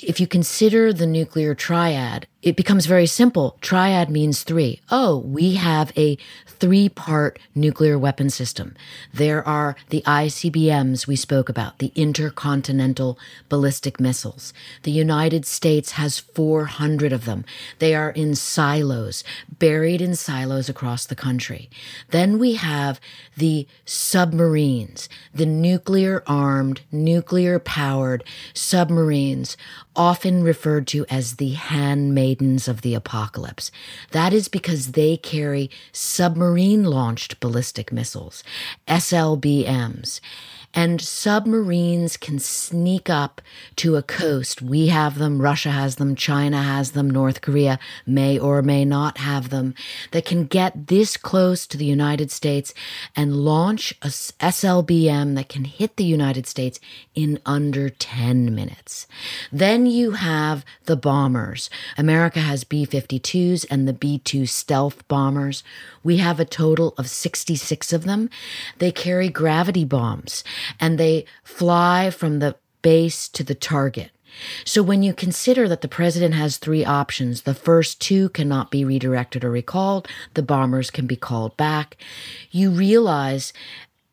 If you consider the nuclear triad, it becomes very simple. Triad means three. Oh, we have a three-part nuclear weapon system. There are the ICBMs we spoke about, the intercontinental ballistic missiles. The United States has 400 of them. They are in silos, buried in silos across the country. Then we have the submarines, the nuclear-armed, nuclear-powered submarines, often referred to as the handmaidens of the apocalypse. That is because they carry submarine-launched ballistic missiles, SLBMs. And submarines can sneak up to a coast. We have them, Russia has them, China has them, North Korea may or may not have them, that can get this close to the United States and launch a SLBM that can hit the United States in under 10 minutes. Then you have the bombers. America has B-52s and the B-2 stealth bombers. We have a total of 66 of them. They carry gravity bombs and they fly from the base to the target. So when you consider that the president has three options, the first two cannot be redirected or recalled, the bombers can be called back, you realize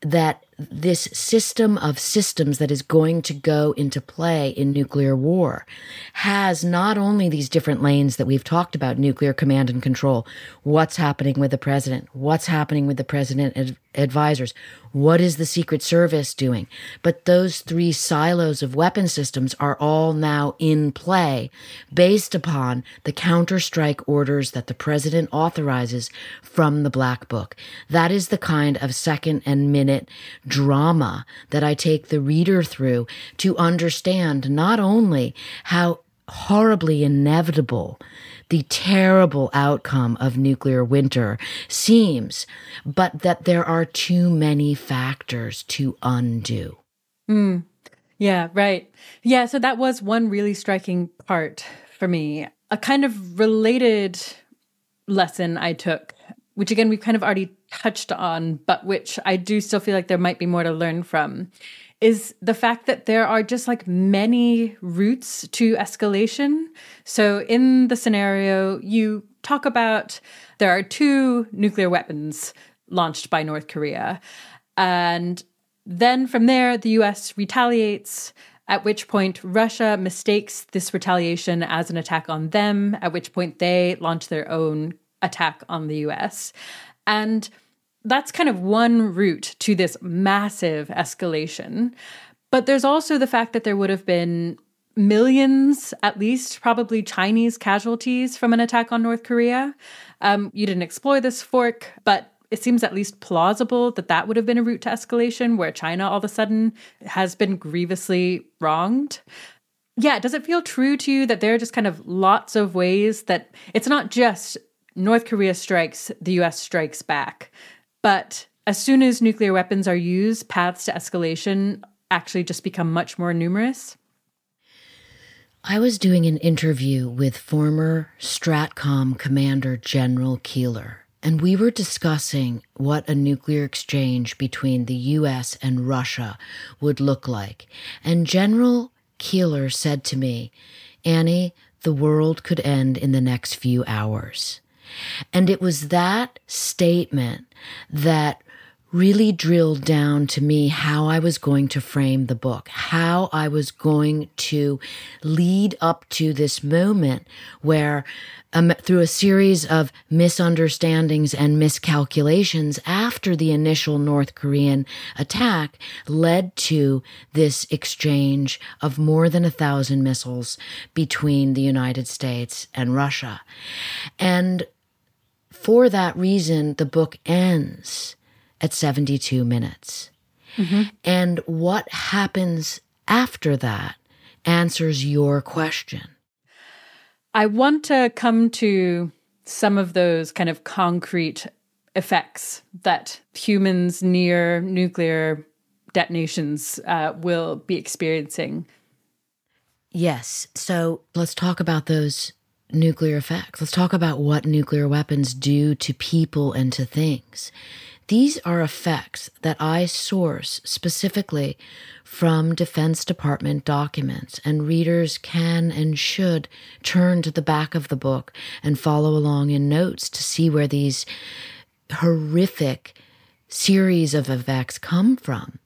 that this system of systems that is going to go into play in nuclear war has not only these different lanes that we've talked about, nuclear command and control, what's happening with the president, what's happening with the president advisors, what is the Secret Service doing? But those three silos of weapon systems are all now in play based upon the counterstrike orders that the president authorizes from the Black Book. That is the kind of second and minute drama that I take the reader through to understand not only how horribly inevitable the terrible outcome of nuclear winter seems, but that there are too many factors to undo. Yeah, right. Yeah, so that was one really striking part for me. A kind of related lesson I took, which again, we've kind of already touched on, but which I do still feel like there might be more to learn from, is the fact that there are just like many routes to escalation. So in the scenario, you talk about there are two nuclear weapons launched by North Korea. And then from there, the US retaliates, at which point Russia mistakes this retaliation as an attack on them, at which point they launch their own attack on the US. And that's kind of one route to this massive escalation. But there's also the fact that there would have been millions, at least, probably Chinese casualties from an attack on North Korea. You didn't explore this fork, but it seems at least plausible that that would have been a route to escalation where China all of a sudden has been grievously wronged. Yeah, does it feel true to you that there are just kind of lots of ways that it's not just North Korea strikes, the US strikes back, but as soon as nuclear weapons are used, paths to escalation actually just become much more numerous? I was doing an interview with former Stratcom Commander General Keeler, and we were discussing what a nuclear exchange between the US and Russia would look like. And General Keeler said to me, "Annie, the world could end in the next few hours." And it was that statement that really drilled down to me how I was going to frame the book, how I was going to lead up to this moment where, through a series of misunderstandings and miscalculations after the initial North Korean attack, led to this exchange of more than 1,000 missiles between the United States and Russia. And for that reason, the book ends at 72 minutes. Mm-hmm. And what happens after that answers your question. I want to come to some of those kind of concrete effects that humans near nuclear detonations will be experiencing. Yes. So let's talk about those nuclear effects. Let's talk about what nuclear weapons do to people and to things. These are effects that I source specifically from Defense Department documents, and readers can and should turn to the back of the book and follow along in notes to see where these horrific series of effects come from.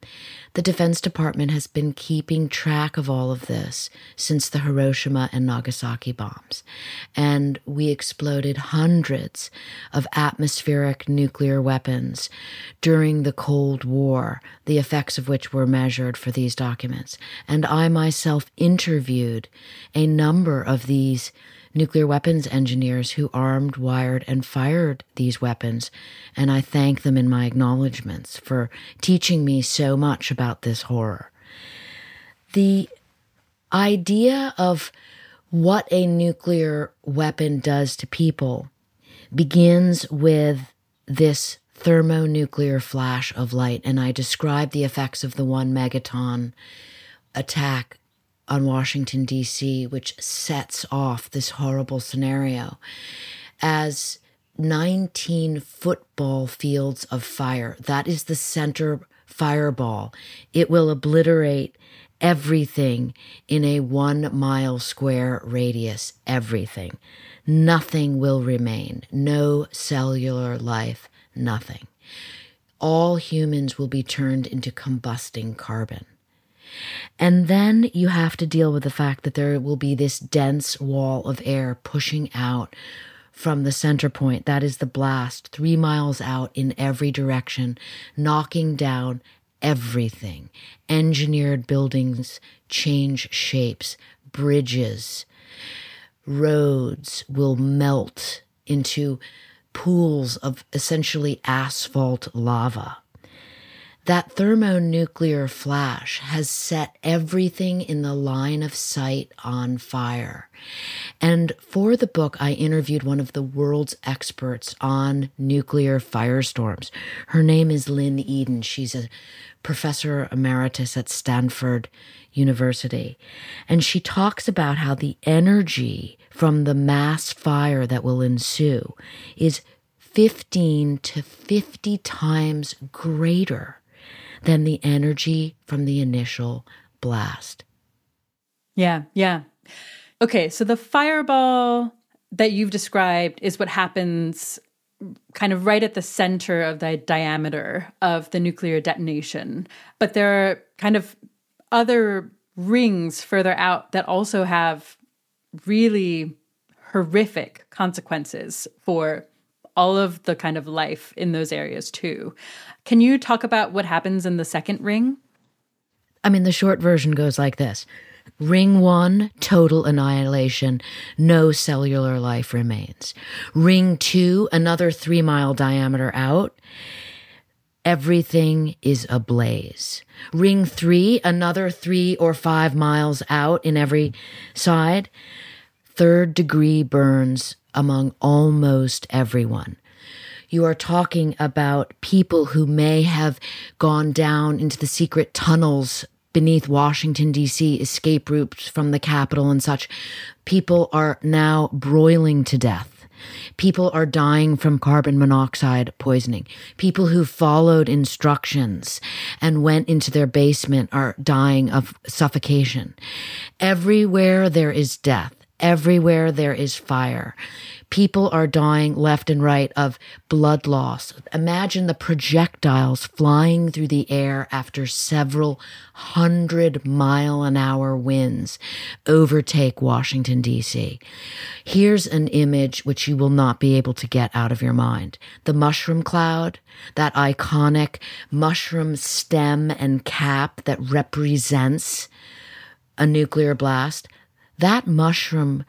The Defense Department has been keeping track of all of this since the Hiroshima and Nagasaki bombs. And we exploded hundreds of atmospheric nuclear weapons during the Cold War, the effects of which were measured for these documents. And I myself interviewed a number of these nuclear weapons engineers who armed, wired, and fired these weapons. And I thank them in my acknowledgments for teaching me so much about this horror. The idea of what a nuclear weapon does to people begins with this thermonuclear flash of light. And I describe the effects of the 1 megaton attack on Washington, D.C., which sets off this horrible scenario as 19 football fields of fire. That is the center fireball. It will obliterate everything in a 1 mile square radius, everything. Nothing will remain. No cellular life, nothing. All humans will be turned into combusting carbon. And then you have to deal with the fact that there will be this dense wall of air pushing out from the center point. That is the blast, 3 miles out in every direction, knocking down everything. Engineered buildings change shapes, bridges, roads will melt into pools of essentially asphalt lava. That thermonuclear flash has set everything in the line of sight on fire. And for the book, I interviewed one of the world's experts on nuclear firestorms. Her name is Lynn Eden. She's a professor emeritus at Stanford University. And she talks about how the energy from the mass fire that will ensue is 15 to 50 times greater than the energy from the initial blast. Yeah. Okay, so the fireball that you've described is what happens kind of right at the center of the diameter of the nuclear detonation. But there are kind of other rings further out that also have really horrific consequences for all of the kind of life in those areas too. Can you talk about what happens in the second ring? I mean, the short version goes like this. Ring 1, total annihilation. No cellular life remains. Ring 2, another 3 mile diameter out. Everything is ablaze. Ring 3, another 3 or 5 miles out in every side. 3rd degree burns among almost everyone. You are talking about people who may have gone down into the secret tunnels beneath Washington, D.C., escape routes from the Capitol and such. People are now broiling to death. People are dying from carbon monoxide poisoning. People who followed instructions and went into their basement are dying of suffocation. Everywhere there is death. Everywhere there is fire. People are dying left and right of blood loss. Imagine the projectiles flying through the air after several 100-mile-an-hour winds overtake Washington, D.C. Here's an image which you will not be able to get out of your mind. The mushroom cloud, that iconic mushroom stem and cap that represents a nuclear blast. That mushroom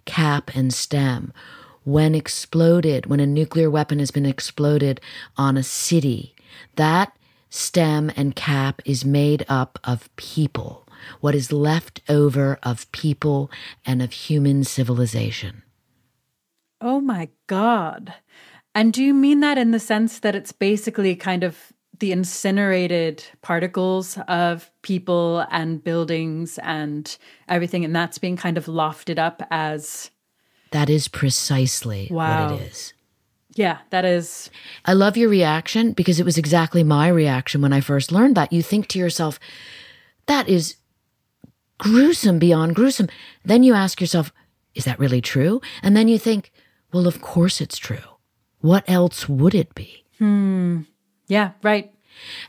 cap and stem, when exploded, when a nuclear weapon has been exploded on a city, that stem and cap is made up of people, what is left over of people and of human civilization. Oh my God. And do you mean that in the sense that it's basically kind of the incinerated particles of people and buildings and everything, and that's being kind of lofted up as... That is precisely Wow. what it is. Yeah, that is... I love your reaction because it was exactly my reaction when I first learned that. You think to yourself, that is gruesome beyond gruesome. Then you ask yourself, is that really true? And then you think, well, of course it's true. What else would it be? Yeah, right.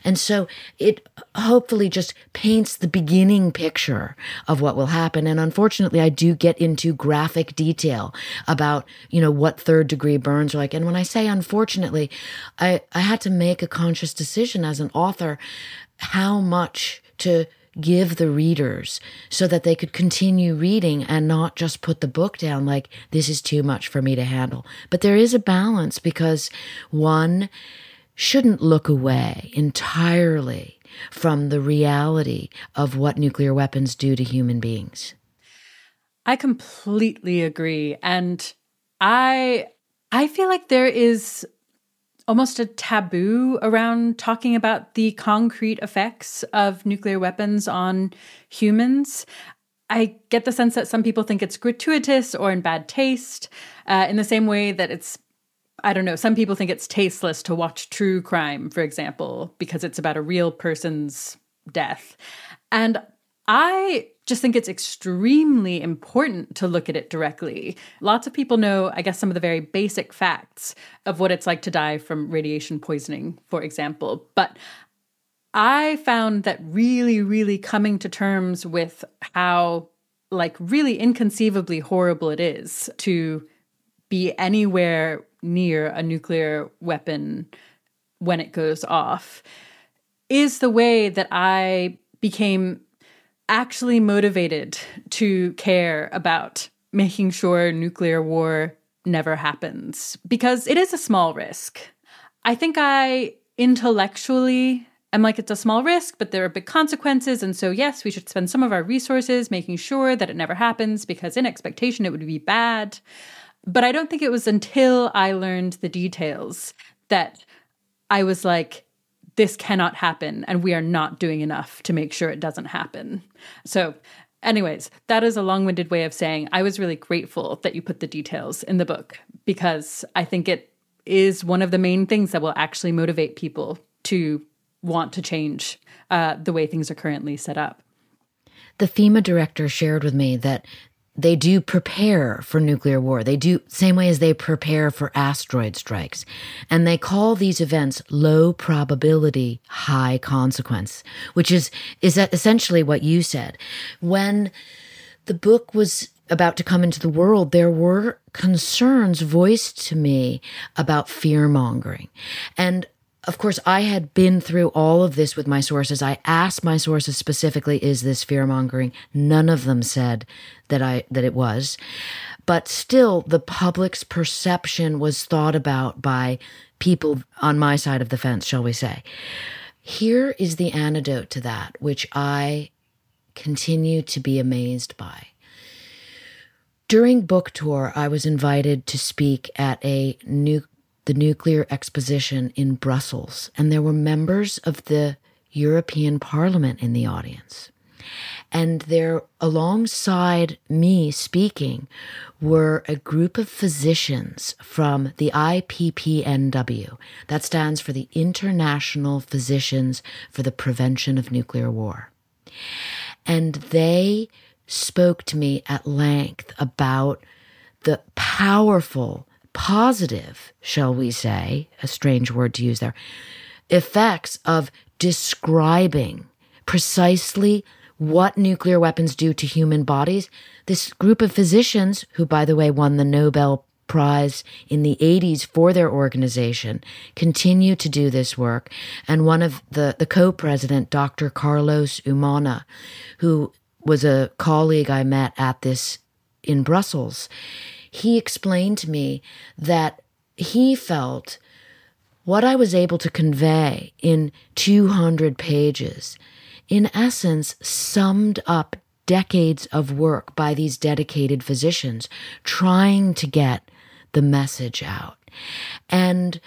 And so it hopefully just paints the beginning picture of what will happen. And unfortunately, I do get into graphic detail about, what 3rd degree burns are like. And when I say unfortunately, I had to make a conscious decision as an author how much to give the readers so that they could continue reading and not just put the book down like, this is too much for me to handle. But there is a balance, because one shouldn't look away entirely from the reality of what nuclear weapons do to human beings. I completely agree. And I feel like there is almost a taboo around talking about the concrete effects of nuclear weapons on humans. I get the sense that some people think it's gratuitous or in bad taste, in the same way that it's, I don't know, some people think it's tasteless to watch true crime, for example, because it's about a real person's death. And I just think it's extremely important to look at it directly. Lots of people know, I guess, some of the very basic facts of what it's like to die from radiation poisoning, for example. But I found that really, really coming to terms with how, like, really inconceivably horrible it is to be anywhere near a nuclear weapon when it goes off is the way that I became actually motivated to care about making sure nuclear war never happens, because it is a small risk. I think I intellectually am like, it's a small risk, but there are big consequences. And so, yes, we should spend some of our resources making sure that it never happens, because in expectation, it would be bad. But I don't think it was until I learned the details that I was like, this cannot happen, and we are not doing enough to make sure it doesn't happen. So anyways, that is a long-winded way of saying I was really grateful that you put the details in the book, because I think it is one of the main things that will actually motivate people to want to change the way things are currently set up. The FEMA director shared with me that they do prepare for nuclear war. They do, same way as they prepare for asteroid strikes. And they call these events low probability, high consequence, which is essentially what you said. When the book was about to come into the world, there were concerns voiced to me about fear-mongering. And of course, I had been through all of this with my sources. I asked my sources specifically, is this fear-mongering? None of them said that it was. But still, the public's perception was thought about by people on my side of the fence, shall we say. Here is the antidote to that, which I continue to be amazed by. During book tour, I was invited to speak at the Nuclear Exposition in Brussels, and there were members of the European Parliament in the audience. And there, alongside me speaking, were a group of physicians from the IPPNW. That stands for the International Physicians for the Prevention of Nuclear War. And they spoke to me at length about the powerful, positive, shall we say, a strange word to use there, effects of describing precisely what nuclear weapons do to human bodies. This group of physicians, who, by the way, won the Nobel Prize in the 80s for their organization, continue to do this work. And one of the co-president, Dr. Carlos Umana, who was a colleague I met at this in Brussels, he explained to me that he felt what I was able to convey in 200 pages, in essence, summed up decades of work by these dedicated physicians trying to get the message out. And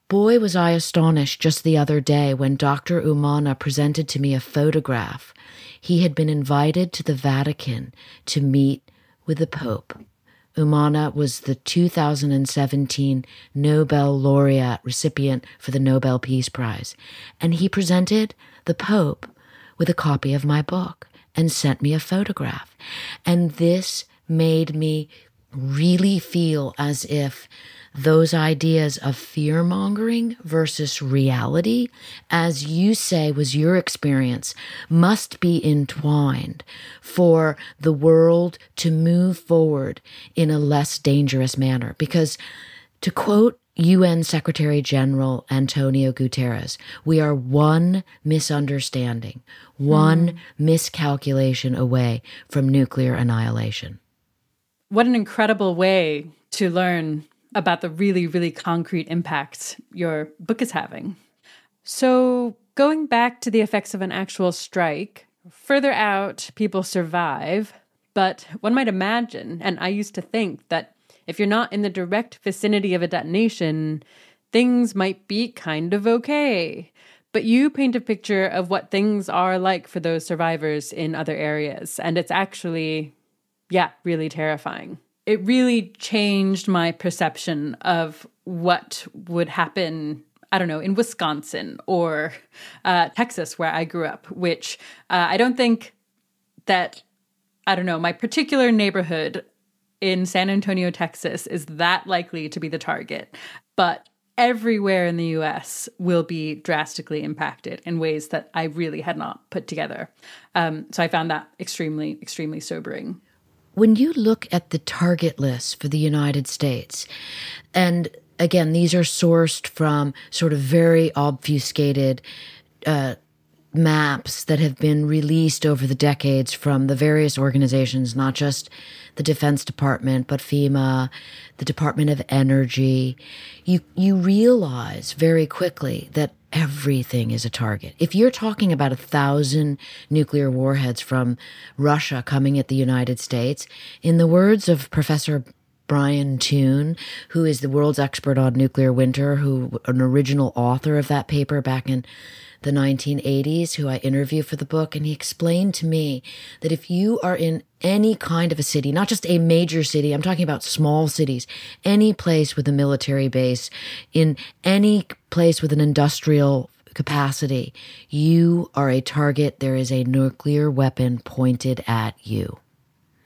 boy, was I astonished just the other day when Dr. Umana presented to me a photograph. He had been invited to the Vatican to meet with the Pope. Umana was the 2017 Nobel laureate recipient for the Nobel Peace Prize. And he presented the Pope with a copy of my book and sent me a photograph. And this made me really feel as if those ideas of fear-mongering versus reality, as you say was your experience, must be entwined for the world to move forward in a less dangerous manner. Because, to quote UN Secretary General Antonio Guterres. We are one misunderstanding, one miscalculation away from nuclear annihilation. What an incredible way to learn about the really, really concrete impact your book is having. So going back to the effects of an actual strike, further out, people survive. But one might imagine, and I used to think, that if you're not in the direct vicinity of a detonation, things might be kind of okay. But you paint a picture of what things are like for those survivors in other areas. And it's actually, really terrifying. It really changed my perception of what would happen, I don't know, in Wisconsin or Texas, where I grew up, which I don't think that, my particular neighborhood in San Antonio, Texas, is that likely to be the target. But everywhere in the US will be drastically impacted in ways that I really had not put together. So I found that extremely, extremely sobering. When you look at the target list for the United States, and again, these are sourced from sort of very obfuscated maps that have been released over the decades from the various organizations, not just the Defense Department, but FEMA, the Department of Energy, you realize very quickly that everything is a target. If you're talking about 1,000 nuclear warheads from Russia coming at the United States, in the words of Professor Brian Toon, who is the world's expert on nuclear winter, an original author of that paper back in the 1980s, who I interviewed for the book, and he explained to me that if you are in any kind of a city, not just a major city, I'm talking about small cities, any place with a military base, in any place with an industrial capacity, you are a target. There is a nuclear weapon pointed at you.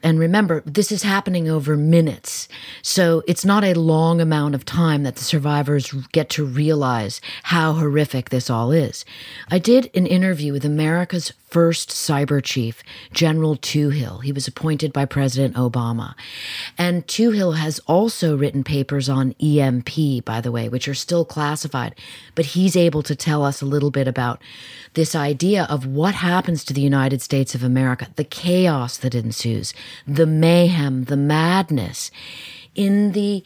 And remember, this is happening over minutes. So it's not a long amount of time that the survivors get to realize how horrific this all is. I did an interview with America's first cyber chief, General Toohill. He was appointed by President Obama. And Toohill has also written papers on EMP, by the way, which are still classified. But he's able to tell us a little bit about this idea of what happens to the United States of America, the chaos that ensues, the mayhem, the madness, in the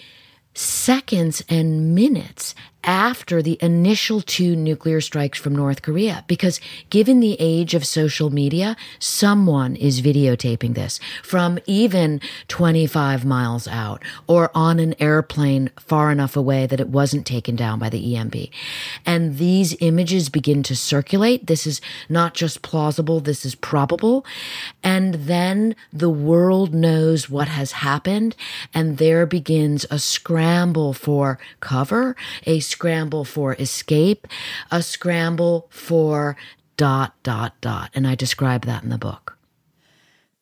seconds and minutes after the initial 2 nuclear strikes from North Korea. Because given the age of social media, someone is videotaping this from even 25 miles out or on an airplane far enough away that it wasn't taken down by the EMP. And these images begin to circulate. This is not just plausible, this is probable. And then the world knows what has happened, and there begins a scramble for cover, a scramble for escape, a scramble for ... And I describe that in the book.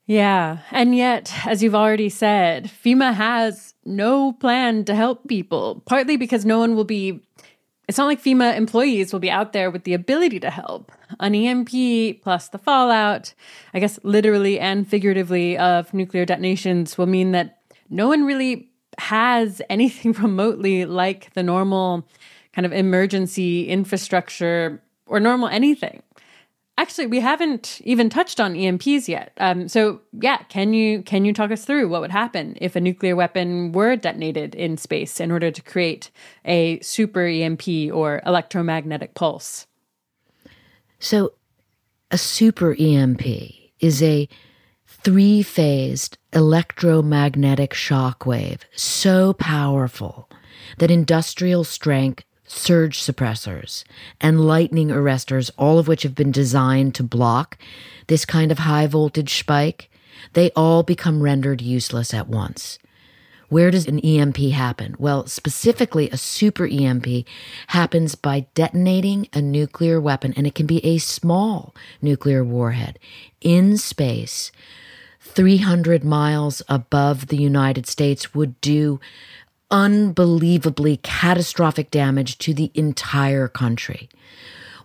Yeah. And yet, as you've already said, FEMA has no plan to help people, partly because it's not like FEMA employees will be out there with the ability to help. An EMP plus the fallout, I guess literally and figuratively, of nuclear detonations will mean that no one really has anything remotely like the normal kind of emergency infrastructure or normal anything. Actually, we haven't even touched on EMPs yet. Can you talk us through what would happen if a nuclear weapon were detonated in space in order to create a super EMP or electromagnetic pulse? So a super EMP is a 3-phased electromagnetic shock wave so powerful that industrial strength surge suppressors and lightning arresters, all of which have been designed to block this kind of high voltage spike, they all become rendered useless at once. Where does an EMP happen? Well, specifically, a super EMP happens by detonating a nuclear weapon, and it can be a small nuclear warhead in space. 300 miles above the United States would do unbelievably catastrophic damage to the entire country.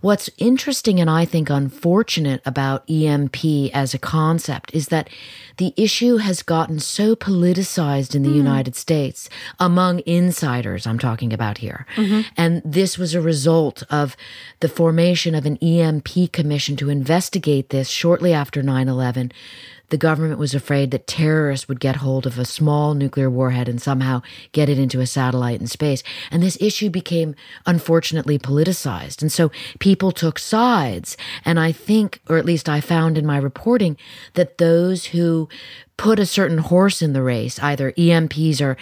What's interesting and I think unfortunate about EMP as a concept is that the issue has gotten so politicized in the United States among insiders, I'm talking about here. And this was a result of the formation of an EMP commission to investigate this shortly after 9/11. The government was afraid that terrorists would get hold of a small nuclear warhead and somehow get it into a satellite in space. And this issue became, unfortunately, politicized. And so people took sides. And I think, or at least I found in my reporting, that those who put a certain horse in the race, either EMPs are,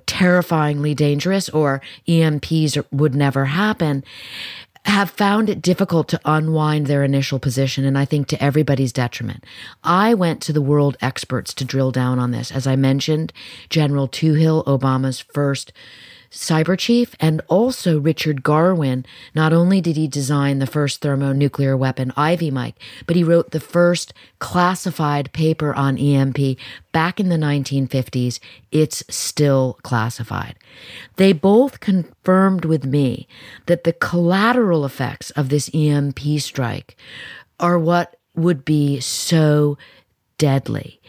terrifyingly dangerous or EMPs would never happen, have found it difficult to unwind their initial position, and I think to everybody's detriment. I went to the world experts to drill down on this. As I mentioned, General Tuhill, Obama's first cyber chief, and also Richard Garwin. Not only did he design the first thermonuclear weapon, Ivy Mike, but he wrote the first classified paper on EMP back in the 1950s. It's still classified. They both confirmed with me that the collateral effects of this EMP strike are what would be so deadly.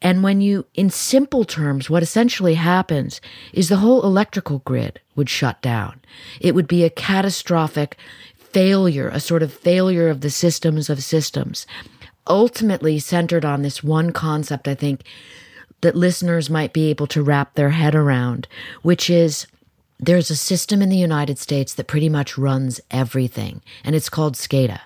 And when you, in simple terms, what essentially happens is the whole electrical grid would shut down. It would be a catastrophic failure, a sort of failure of the systems of systems, ultimately centered on this one concept, I think, that listeners might be able to wrap their head around, which is there's a system in the United States that pretty much runs everything, and it's called SCADA.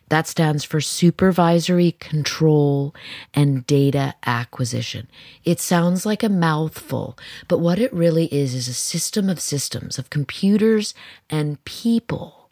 That stands for Supervisory Control and Data Acquisition. It sounds like a mouthful, but what it really is a system of systems, of computers and people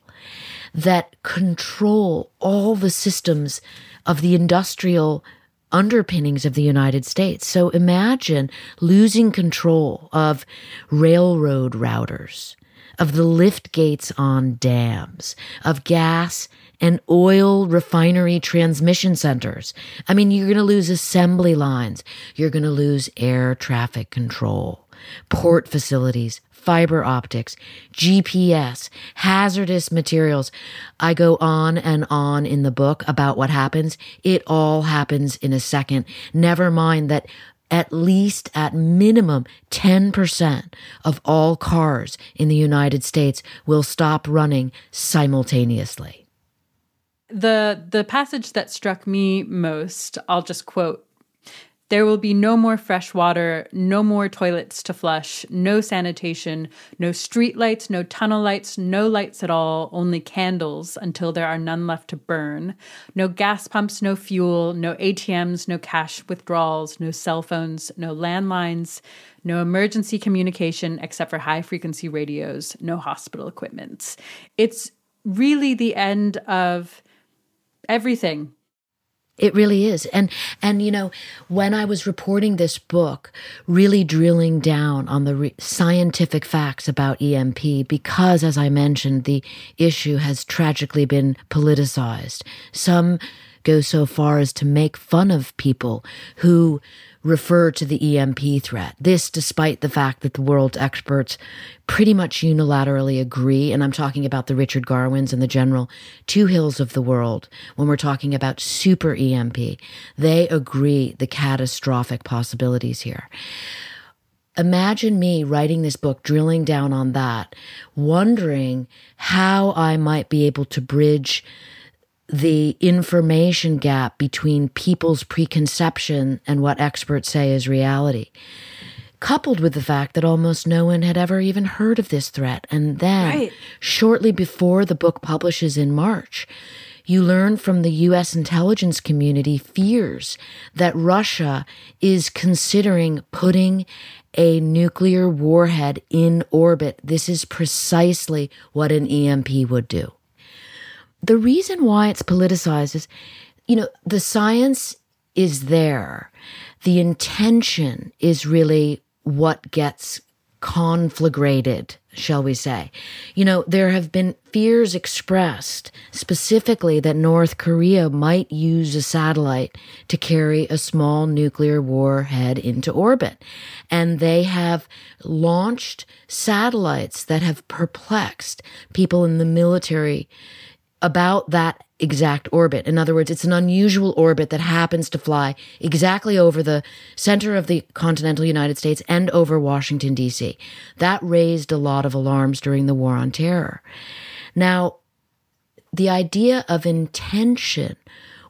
that control all the systems of the industrial underpinnings of the United States. So imagine losing control of railroad routers, of the lift gates on dams, of gas and oil refinery transmission centers. I mean, you're going to lose assembly lines. You're going to lose air traffic control, port facilities, fiber optics, GPS, hazardous materials. I go on and on in the book about what happens. It all happens in a second. Never mind that at least at minimum 10% of all cars in the United States will stop running simultaneously. The passage that struck me most, I'll just quote, "There will be no more fresh water, no more toilets to flush, no sanitation, no street lights, no tunnel lights, no lights at all, only candles until there are none left to burn. No gas pumps, no fuel, no ATMs, no cash withdrawals, no cell phones, no landlines, no emergency communication except for high-frequency radios, no hospital equipment." It's really the end of everything. It really is. And when I was reporting this book, really drilling down on the scientific facts about EMP, because, as I mentioned, the issue has tragically been politicized. Some go so far as to make fun of people who refer to the EMP threat. This despite the fact that the world's experts pretty much unilaterally agree, and I'm talking about the Richard Garwins and the General Tuhills of the world, when we're talking about super EMP, they agree the catastrophic possibilities here. Imagine me writing this book, drilling down on that, wondering how I might be able to bridge the information gap between people's preconception and what experts say is reality, coupled with the fact that almost no one had ever even heard of this threat. And then, shortly before the book publishes in March, you learn from the U.S. intelligence community fears that Russia is considering putting a nuclear warhead in orbit. This is precisely what an EMP would do. The reason why it's politicized is, the science is there. The intention is really what gets conflagrated, shall we say. There have been fears expressed specifically that North Korea might use a satellite to carry a small nuclear warhead into orbit. And they have launched satellites that have perplexed people in the military about that exact orbit. In other words, it's an unusual orbit that happens to fly exactly over the center of the continental United States and over Washington, D.C. That raised a lot of alarms during the War on Terror. Now, the idea of intention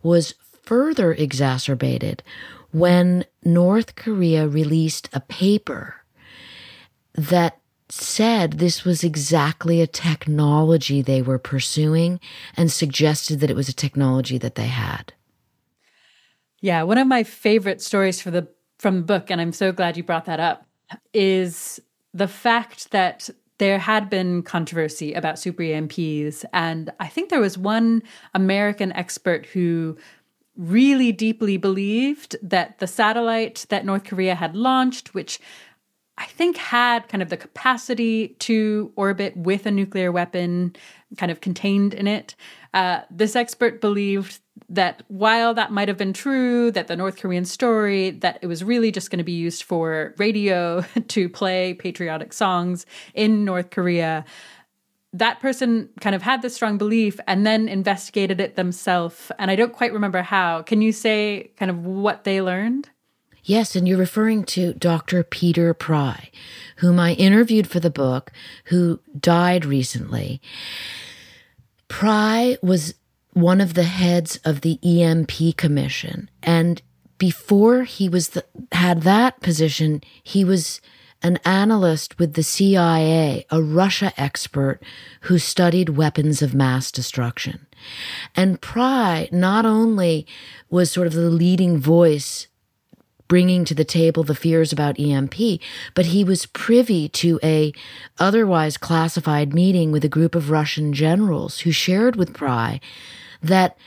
was further exacerbated when North Korea released a paper that said this was exactly a technology they were pursuing and suggested that it was a technology that they had. Yeah, one of my favorite stories from the book, and I'm so glad you brought that up, is the fact that there had been controversy about super EMPs. And I think there was one American expert who really deeply believed that the satellite that North Korea had launched, which I think had kind of the capacity to orbit with a nuclear weapon kind of contained in it. This expert believed that while that might have been true, that the North Korean story, that it was really just going to be used for radio to play patriotic songs in North Korea. That person kind of had this strong belief and then investigated it themselves. And I don't quite remember how. Can you say kind of what they learned? Yes, and you're referring to Dr. Peter Pry, whom I interviewed for the book, who died recently. Pry was one of the heads of the EMP Commission, and before he had that position, he was an analyst with the CIA, a Russia expert who studied weapons of mass destruction. And Pry not only was sort of the leading voice bringing to the table the fears about EMP, but he was privy to a otherwise classified meeting with a group of Russian generals who shared with Pry that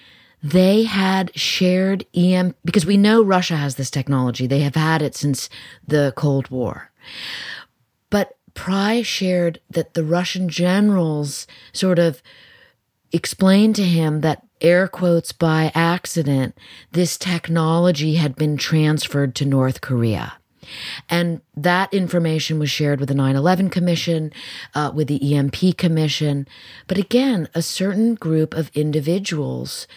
they had shared EMP, because we know Russia has this technology. They have had it since the Cold War. But Pry shared that the Russian generals sort of explained to him that, air quotes, by accident, this technology had been transferred to North Korea. And that information was shared with the 9/11 Commission, with the EMP Commission. But again, a certain group of individuals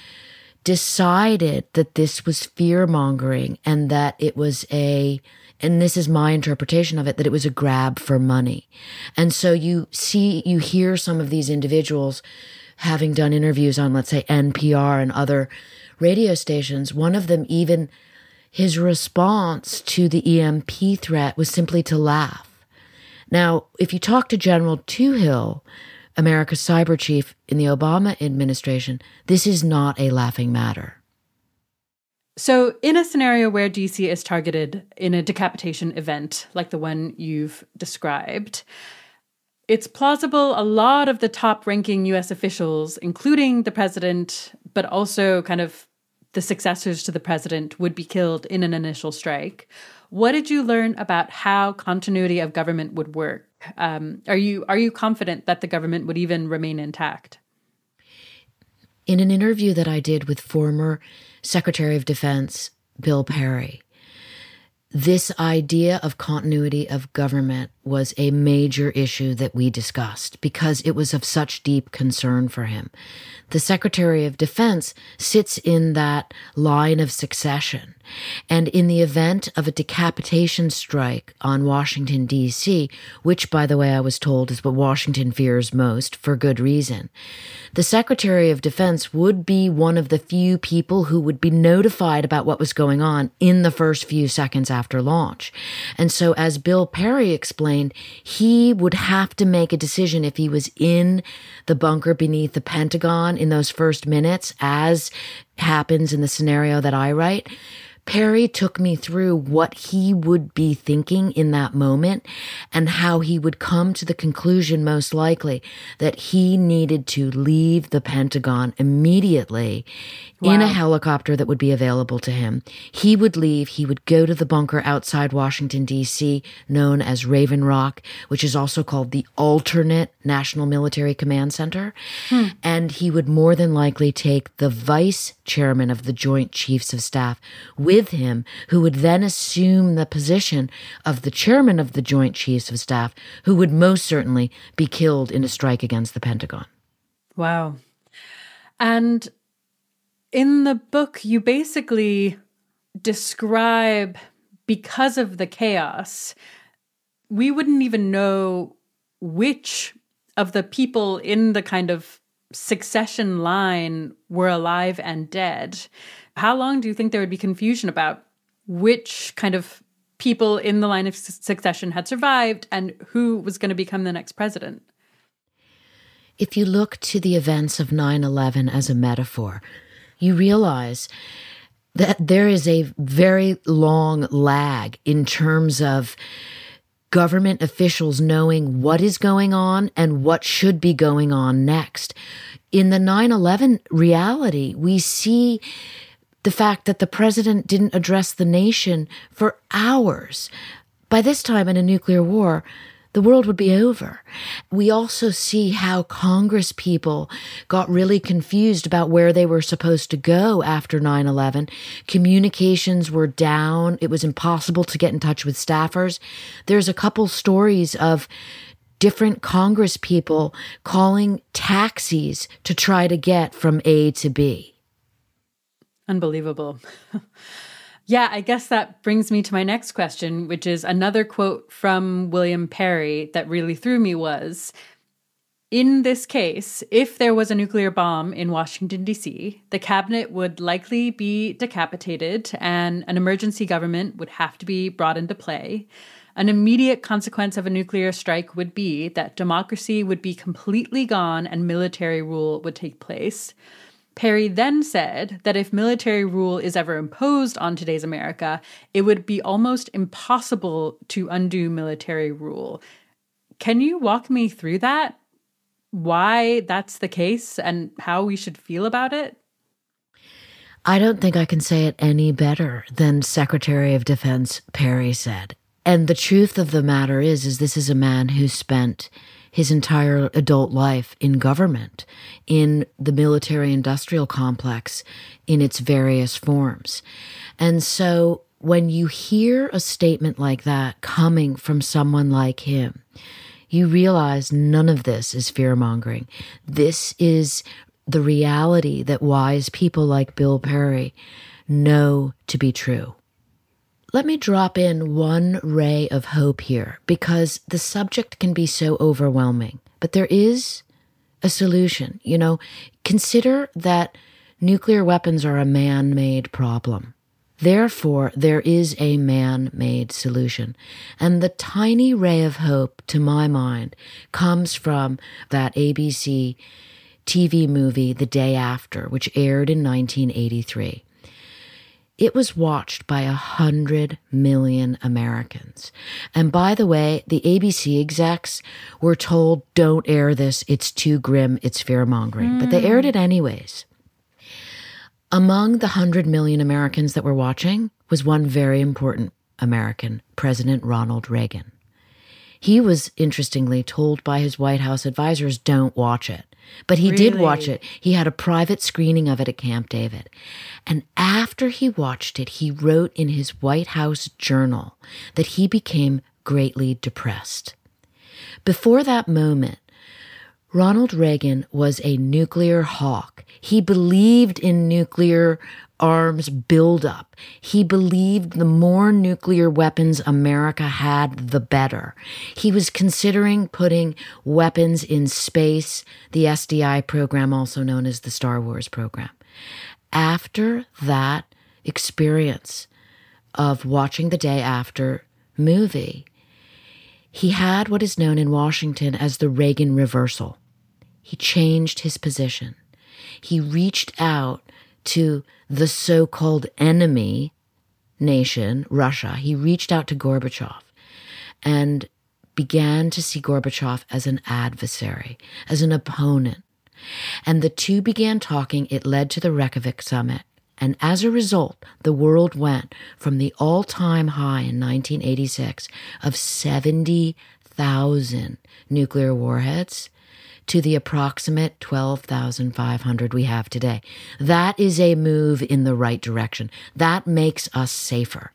decided that this was fear-mongering and that it was and this is my interpretation of it, that it was a grab for money. And so you hear some of these individuals having done interviews on, let's say, NPR and other radio stations. One of them, even his response to the EMP threat was simply to laugh. Now, if you talk to General Toohill, America's cyber chief in the Obama administration, this is not a laughing matter. So in a scenario where DC is targeted in a decapitation event like the one you've described, it's plausible a lot of the top-ranking U.S. officials, including the president, but also kind of the successors to the president, would be killed in an initial strike. What did you learn about how continuity of government would work? Are you confident that the government would even remain intact? In an interview that I did with former Secretary of Defense Bill Perry, this idea of continuity of government was a major issue that we discussed because it was of such deep concern for him. The Secretary of Defense sits in that line of succession. And in the event of a decapitation strike on Washington, D.C., which, by the way, I was told is what Washington fears most for good reason, the Secretary of Defense would be one of the few people who would be notified about what was going on in the first few seconds after launch. And so, as Bill Perry explained, he would have to make a decision if he was in the bunker beneath the Pentagon in those first minutes, as happens in the scenario that I write. Perry took me through what he would be thinking in that moment and how he would come to the conclusion, most likely, that he needed to leave the Pentagon immediately in a helicopter that would be available to him. He would leave. He would go to the bunker outside Washington, D.C., known as Raven Rock, which is also called the alternate National Military Command Center. And he would more than likely take the vice chairman of the Joint Chiefs of Staff with him, who would then assume the position of the chairman of the Joint Chiefs of Staff, who would most certainly be killed in a strike against the Pentagon. Wow. And in the book, you basically describe, because of the chaos, we wouldn't even know which of the people in the kind of succession line were alive and dead. How long do you think there would be confusion about which kind of people in the line of succession had survived and who was going to become the next president? If you look to the events of 9/11 as a metaphor, you realize that there is a very long lag in terms of government officials knowing what is going on and what should be going on next. In the 9/11 reality, we see the fact that the president didn't address the nation for hours. By this time in a nuclear war, the world would be over. We also see how Congress people got really confused about where they were supposed to go after 9/11. Communications were down. It was impossible to get in touch with staffers. There's a couple stories of different Congress people calling taxis to try to get from A to B. Unbelievable. Yeah, I guess that brings me to my next question, which is another quote from William Perry that really threw me was, in this case, if there was a nuclear bomb in Washington, D.C., the cabinet would likely be decapitated and an emergency government would have to be brought into play. An immediate consequence of a nuclear strike would be that democracy would be completely gone and military rule would take place. Perry then said that if military rule is ever imposed on today's America, it would be almost impossible to undo military rule. Can you walk me through that? Why that's the case and how we should feel about it? I don't think I can say it any better than Secretary of Defense Perry said. And the truth of the matter is this is a man who spent his entire adult life in government, in the military-industrial complex, in its various forms. And so when you hear a statement like that coming from someone like him, you realize none of this is fear-mongering. This is the reality that wise people like Bill Perry know to be true. Let me drop in one ray of hope here, because the subject can be so overwhelming. But there is a solution. Consider that nuclear weapons are a man-made problem. Therefore, there is a man-made solution. And the tiny ray of hope, to my mind, comes from that ABC TV movie, The Day After, which aired in 1983. It was watched by 100 million Americans. And by the way, the ABC execs were told, don't air this, it's too grim, it's fear-mongering. But they aired it anyways. Among the 100 million Americans that were watching was one very important American, President Ronald Reagan. He was, interestingly, told by his White House advisors, don't watch it. But he did watch it. He had a private screening of it at Camp David. And after he watched it, he wrote in his White House journal that he became greatly depressed. Before that moment, Ronald Reagan was a nuclear hawk. He believed in nuclear arms buildup. He believed the more nuclear weapons America had, the better. He was considering putting weapons in space, the SDI program, also known as the Star Wars program. After that experience of watching The Day After movie, he had what is known in Washington as the Reagan reversal. He changed his position. He reached out to the so-called enemy nation, Russia. He reached out to Gorbachev and began to see Gorbachev as an adversary, as an opponent. And the two began talking. It led to the Reykjavik summit. And as a result, the world went from the all-time high in 1986 of 70,000 nuclear warheads to the approximate 12,500 we have today. That is a move in the right direction. That makes us safer.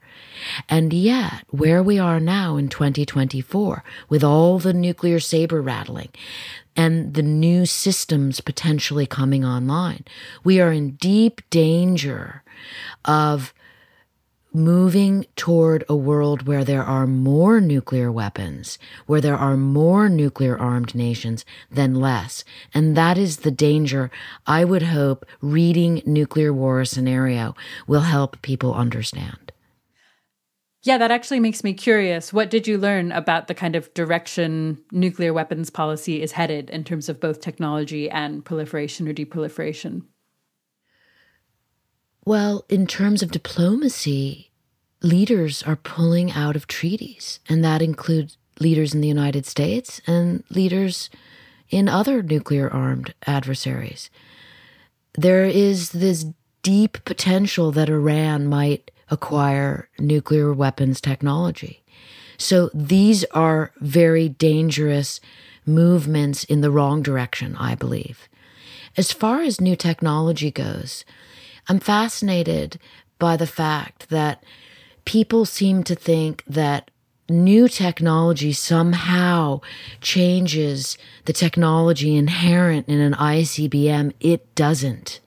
And yet, where we are now in 2024, with all the nuclear saber rattling and the new systems potentially coming online, we are in deep danger of moving toward a world where there are more nuclear weapons, where there are more nuclear armed nations than less. And that is the danger I would hope reading Nuclear War Scenario will help people understand. Yeah, that actually makes me curious. What did you learn about the kind of direction nuclear weapons policy is headed in terms of both technology and proliferation or deproliferation? Well, in terms of diplomacy, leaders are pulling out of treaties, and that includes leaders in the United States and leaders in other nuclear-armed adversaries. There is this deep potential that Iran might acquire nuclear weapons technology. So these are very dangerous movements in the wrong direction, I believe. As far as new technology goes, I'm fascinated by the fact that people seem to think that new technology somehow changes the technology inherent in an ICBM. It doesn't.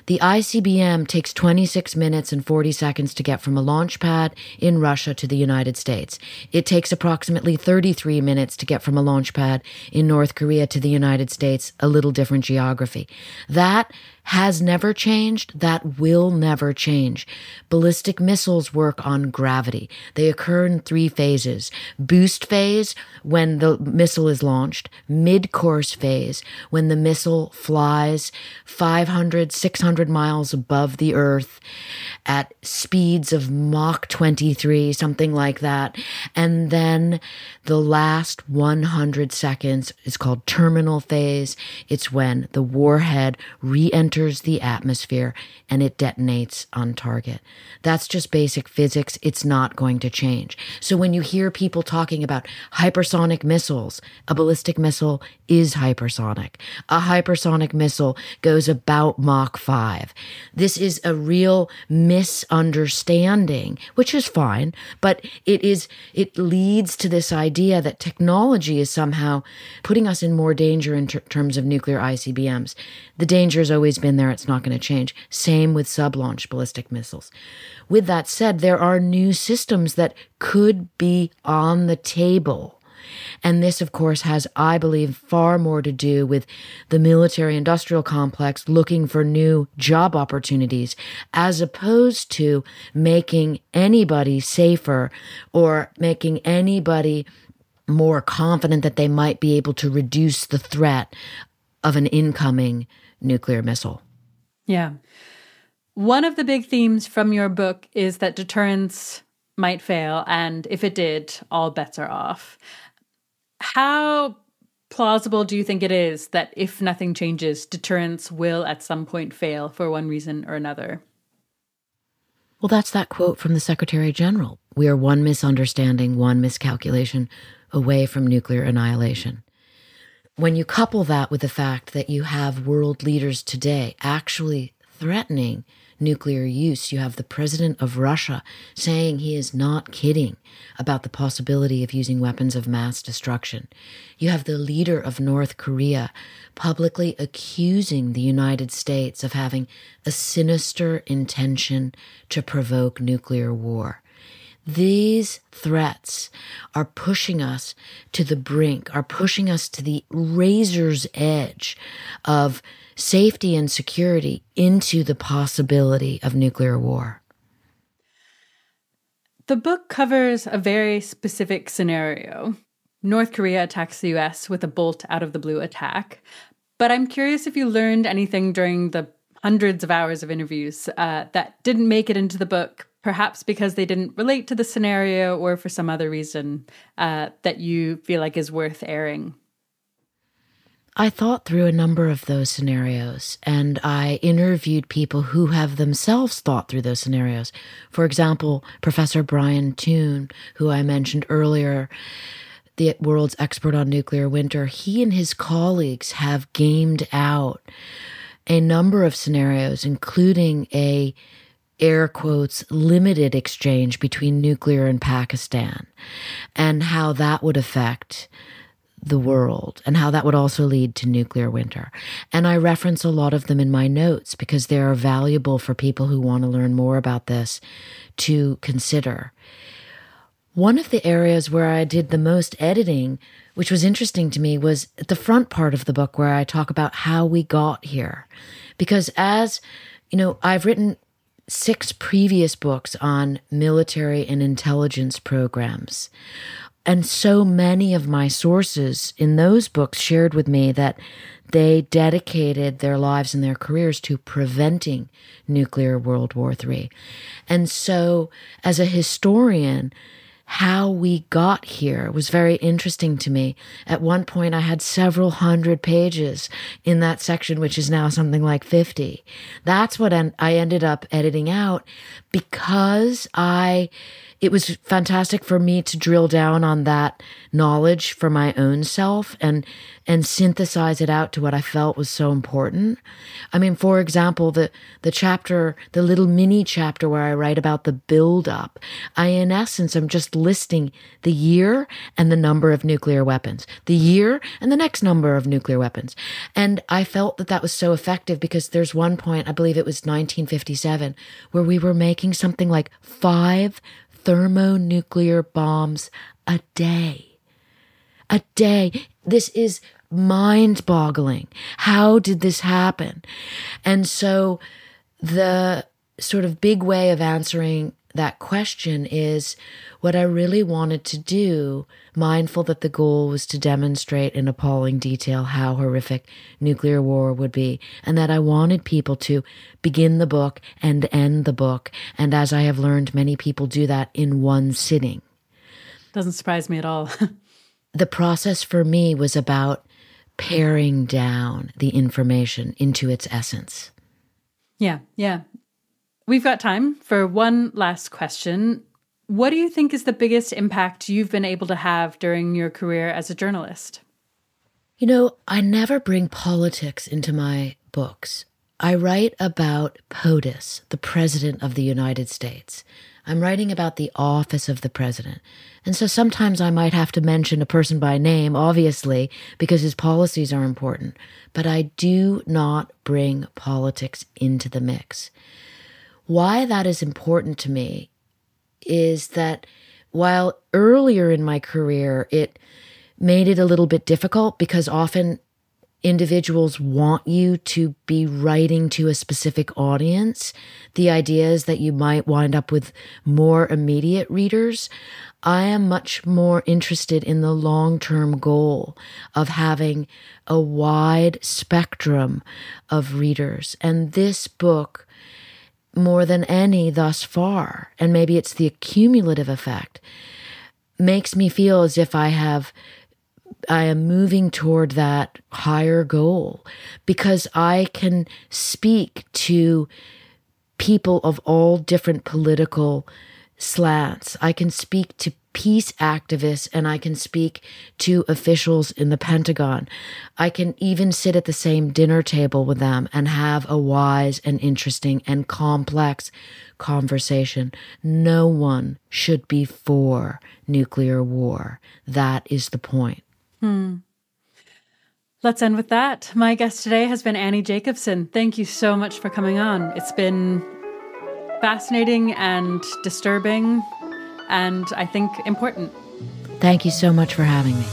The ICBM takes 26 minutes and 40 seconds to get from a launch pad in Russia to the United States. It takes approximately 33 minutes to get from a launch pad in North Korea to the United States, a little different geography. That has never changed. That will never change. Ballistic missiles work on gravity. They occur in 3 phases. Boost phase, when the missile is launched. Mid-course phase, when the missile flies 500, 600 miles above the Earth at speeds of Mach 23, something like that. And then the last 100 seconds is called terminal phase. It's when the warhead re-enters the atmosphere and it detonates on target. That's just basic physics. It's not going to change. So when you hear people talking about hypersonic missiles, a ballistic missile is hypersonic. A hypersonic missile goes about Mach 5. This is a real misunderstanding, which is fine, but it leads to this idea that technology is somehow putting us in more danger in terms of nuclear ICBMs. The danger has always been there. It's not going to change. Same with sub-launch ballistic missiles. With that said, there are new systems that could be on the table. And this, of course, has, I believe, far more to do with the military-industrial complex looking for new job opportunities, as opposed to making anybody safer or making anybody more confident that they might be able to reduce the threat of an incoming nuclear missile. Yeah. One of the big themes from your book is that deterrence might fail, and if it did, all bets are off. How plausible do you think it is that if nothing changes, deterrence will at some point fail for one reason or another? Well, that's that quote from the Secretary General. We are one misunderstanding, one miscalculation away from nuclear annihilation. When you couple that with the fact that you have world leaders today actually threatening nuclear use, you have the president of Russia saying he is not kidding about the possibility of using weapons of mass destruction. You have the leader of North Korea publicly accusing the United States of having a sinister intention to provoke nuclear war. These threats are pushing us to the brink, are pushing us to the razor's edge of safety and security into the possibility of nuclear war. The book covers a very specific scenario. North Korea attacks the US with a bolt out of the blue attack. But I'm curious if you learned anything during the hundreds of hours of interviews that didn't make it into the book, perhaps because they didn't relate to the scenario or for some other reason that you feel like is worth airing. I thought through a number of those scenarios, and I interviewed people who have themselves thought through those scenarios. For example, Professor Brian Toon, who I mentioned earlier, the world's expert on nuclear winter, he and his colleagues have gamed out a number of scenarios, including a, air quotes, limited exchange between nuclear and Pakistan, and how that would affect the world, and how that would also lead to nuclear winter. And I reference a lot of them in my notes because they are valuable for people who want to learn more about this to consider. One of the areas where I did the most editing, which was interesting to me, was at the front part of the book where I talk about how we got here. Because as, you know, I've written 6 previous books on military and intelligence programs. And so many of my sources in those books shared with me that they dedicated their lives and their careers to preventing nuclear World War III. And so as a historian, how we got here was very interesting to me. At one point, I had several hundred pages in that section, which is now something like 50. That's what I ended up editing out because it was fantastic for me to drill down on that knowledge for my own self and synthesize it out to what I felt was so important. I mean, for example, the chapter, the little mini chapter where I write about the buildup, in essence, I'm just listing the year and the number of nuclear weapons, the year and the next number of nuclear weapons. And I felt that that was so effective because there's one point, I believe it was 1957, where we were making something like 5 thermonuclear bombs a day. A day. This is mind-boggling. How did this happen? And so the sort of big way of answering that question is what I really wanted to do, mindful that the goal was to demonstrate in appalling detail how horrific nuclear war would be, and that I wanted people to begin the book and end the book. And as I have learned, many people do that in one sitting. Doesn't surprise me at all. The process for me was about paring down the information into its essence. Yeah. We've got time for one last question. What do you think is the biggest impact you've been able to have during your career as a journalist? You know, I never bring politics into my books. I write about POTUS, the President of the United States. I'm writing about the office of the president. And so sometimes I might have to mention a person by name, obviously, because his policies are important. But I do not bring politics into the mix. Why that is important to me is that while earlier in my career, it made it a little bit difficult because often individuals want you to be writing to a specific audience. The idea is that you might wind up with more immediate readers. I am much more interested in the long-term goal of having a wide spectrum of readers. And this book, more than any thus far, and maybe it's the cumulative effect, makes me feel as if I am moving toward that higher goal because I can speak to people of all different political slants. I can speak to peace activists and I can speak to officials in the Pentagon. I can even sit at the same dinner table with them and have a wise and interesting and complex conversation. No one should be for nuclear war. That is the point. Let's end with that. My guest today has been Annie Jacobsen. Thank you so much for coming on. It's been fascinating and disturbing and I think important. Thank you so much for having me.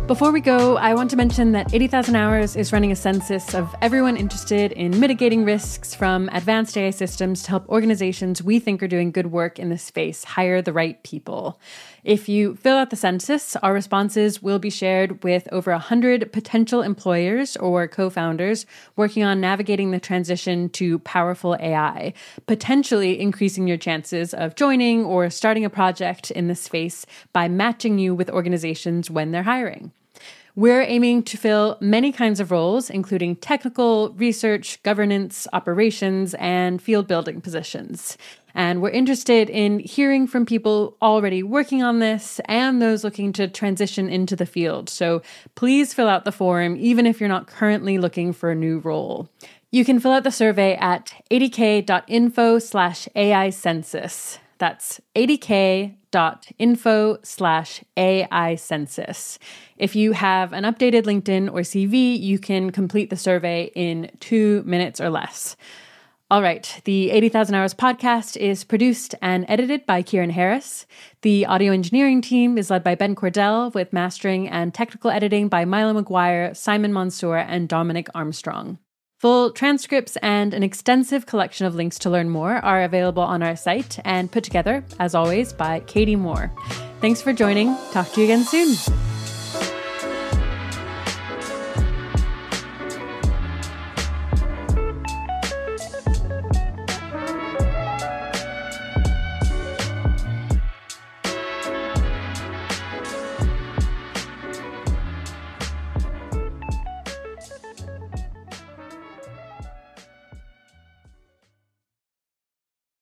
Before we go, I want to mention that 80,000 Hours is running a census of everyone interested in mitigating risks from advanced AI systems to help organizations we think are doing good work in this space hire the right people. If you fill out the census, our responses will be shared with over 100 potential employers or co-founders working on navigating the transition to powerful AI, potentially increasing your chances of joining or starting a project in this space by matching you with organizations when they're hiring. We're aiming to fill many kinds of roles, including technical, research, governance, operations, and field building positions. And we're interested in hearing from people already working on this and those looking to transition into the field. So please fill out the form, even if you're not currently looking for a new role. You can fill out the survey at 80k.info/AI census. That's 80k.info/AI census. If you have an updated LinkedIn or CV, you can complete the survey in 2 minutes or less. All right, the 80,000 Hours podcast is produced and edited by Kieran Harris. The audio engineering team is led by Ben Cordell, with mastering and technical editing by Milo McGuire, Simon Mansour, and Dominic Armstrong. Full transcripts and an extensive collection of links to learn more are available on our site and put together, as always, by Katie Moore. Thanks for joining. Talk to you again soon.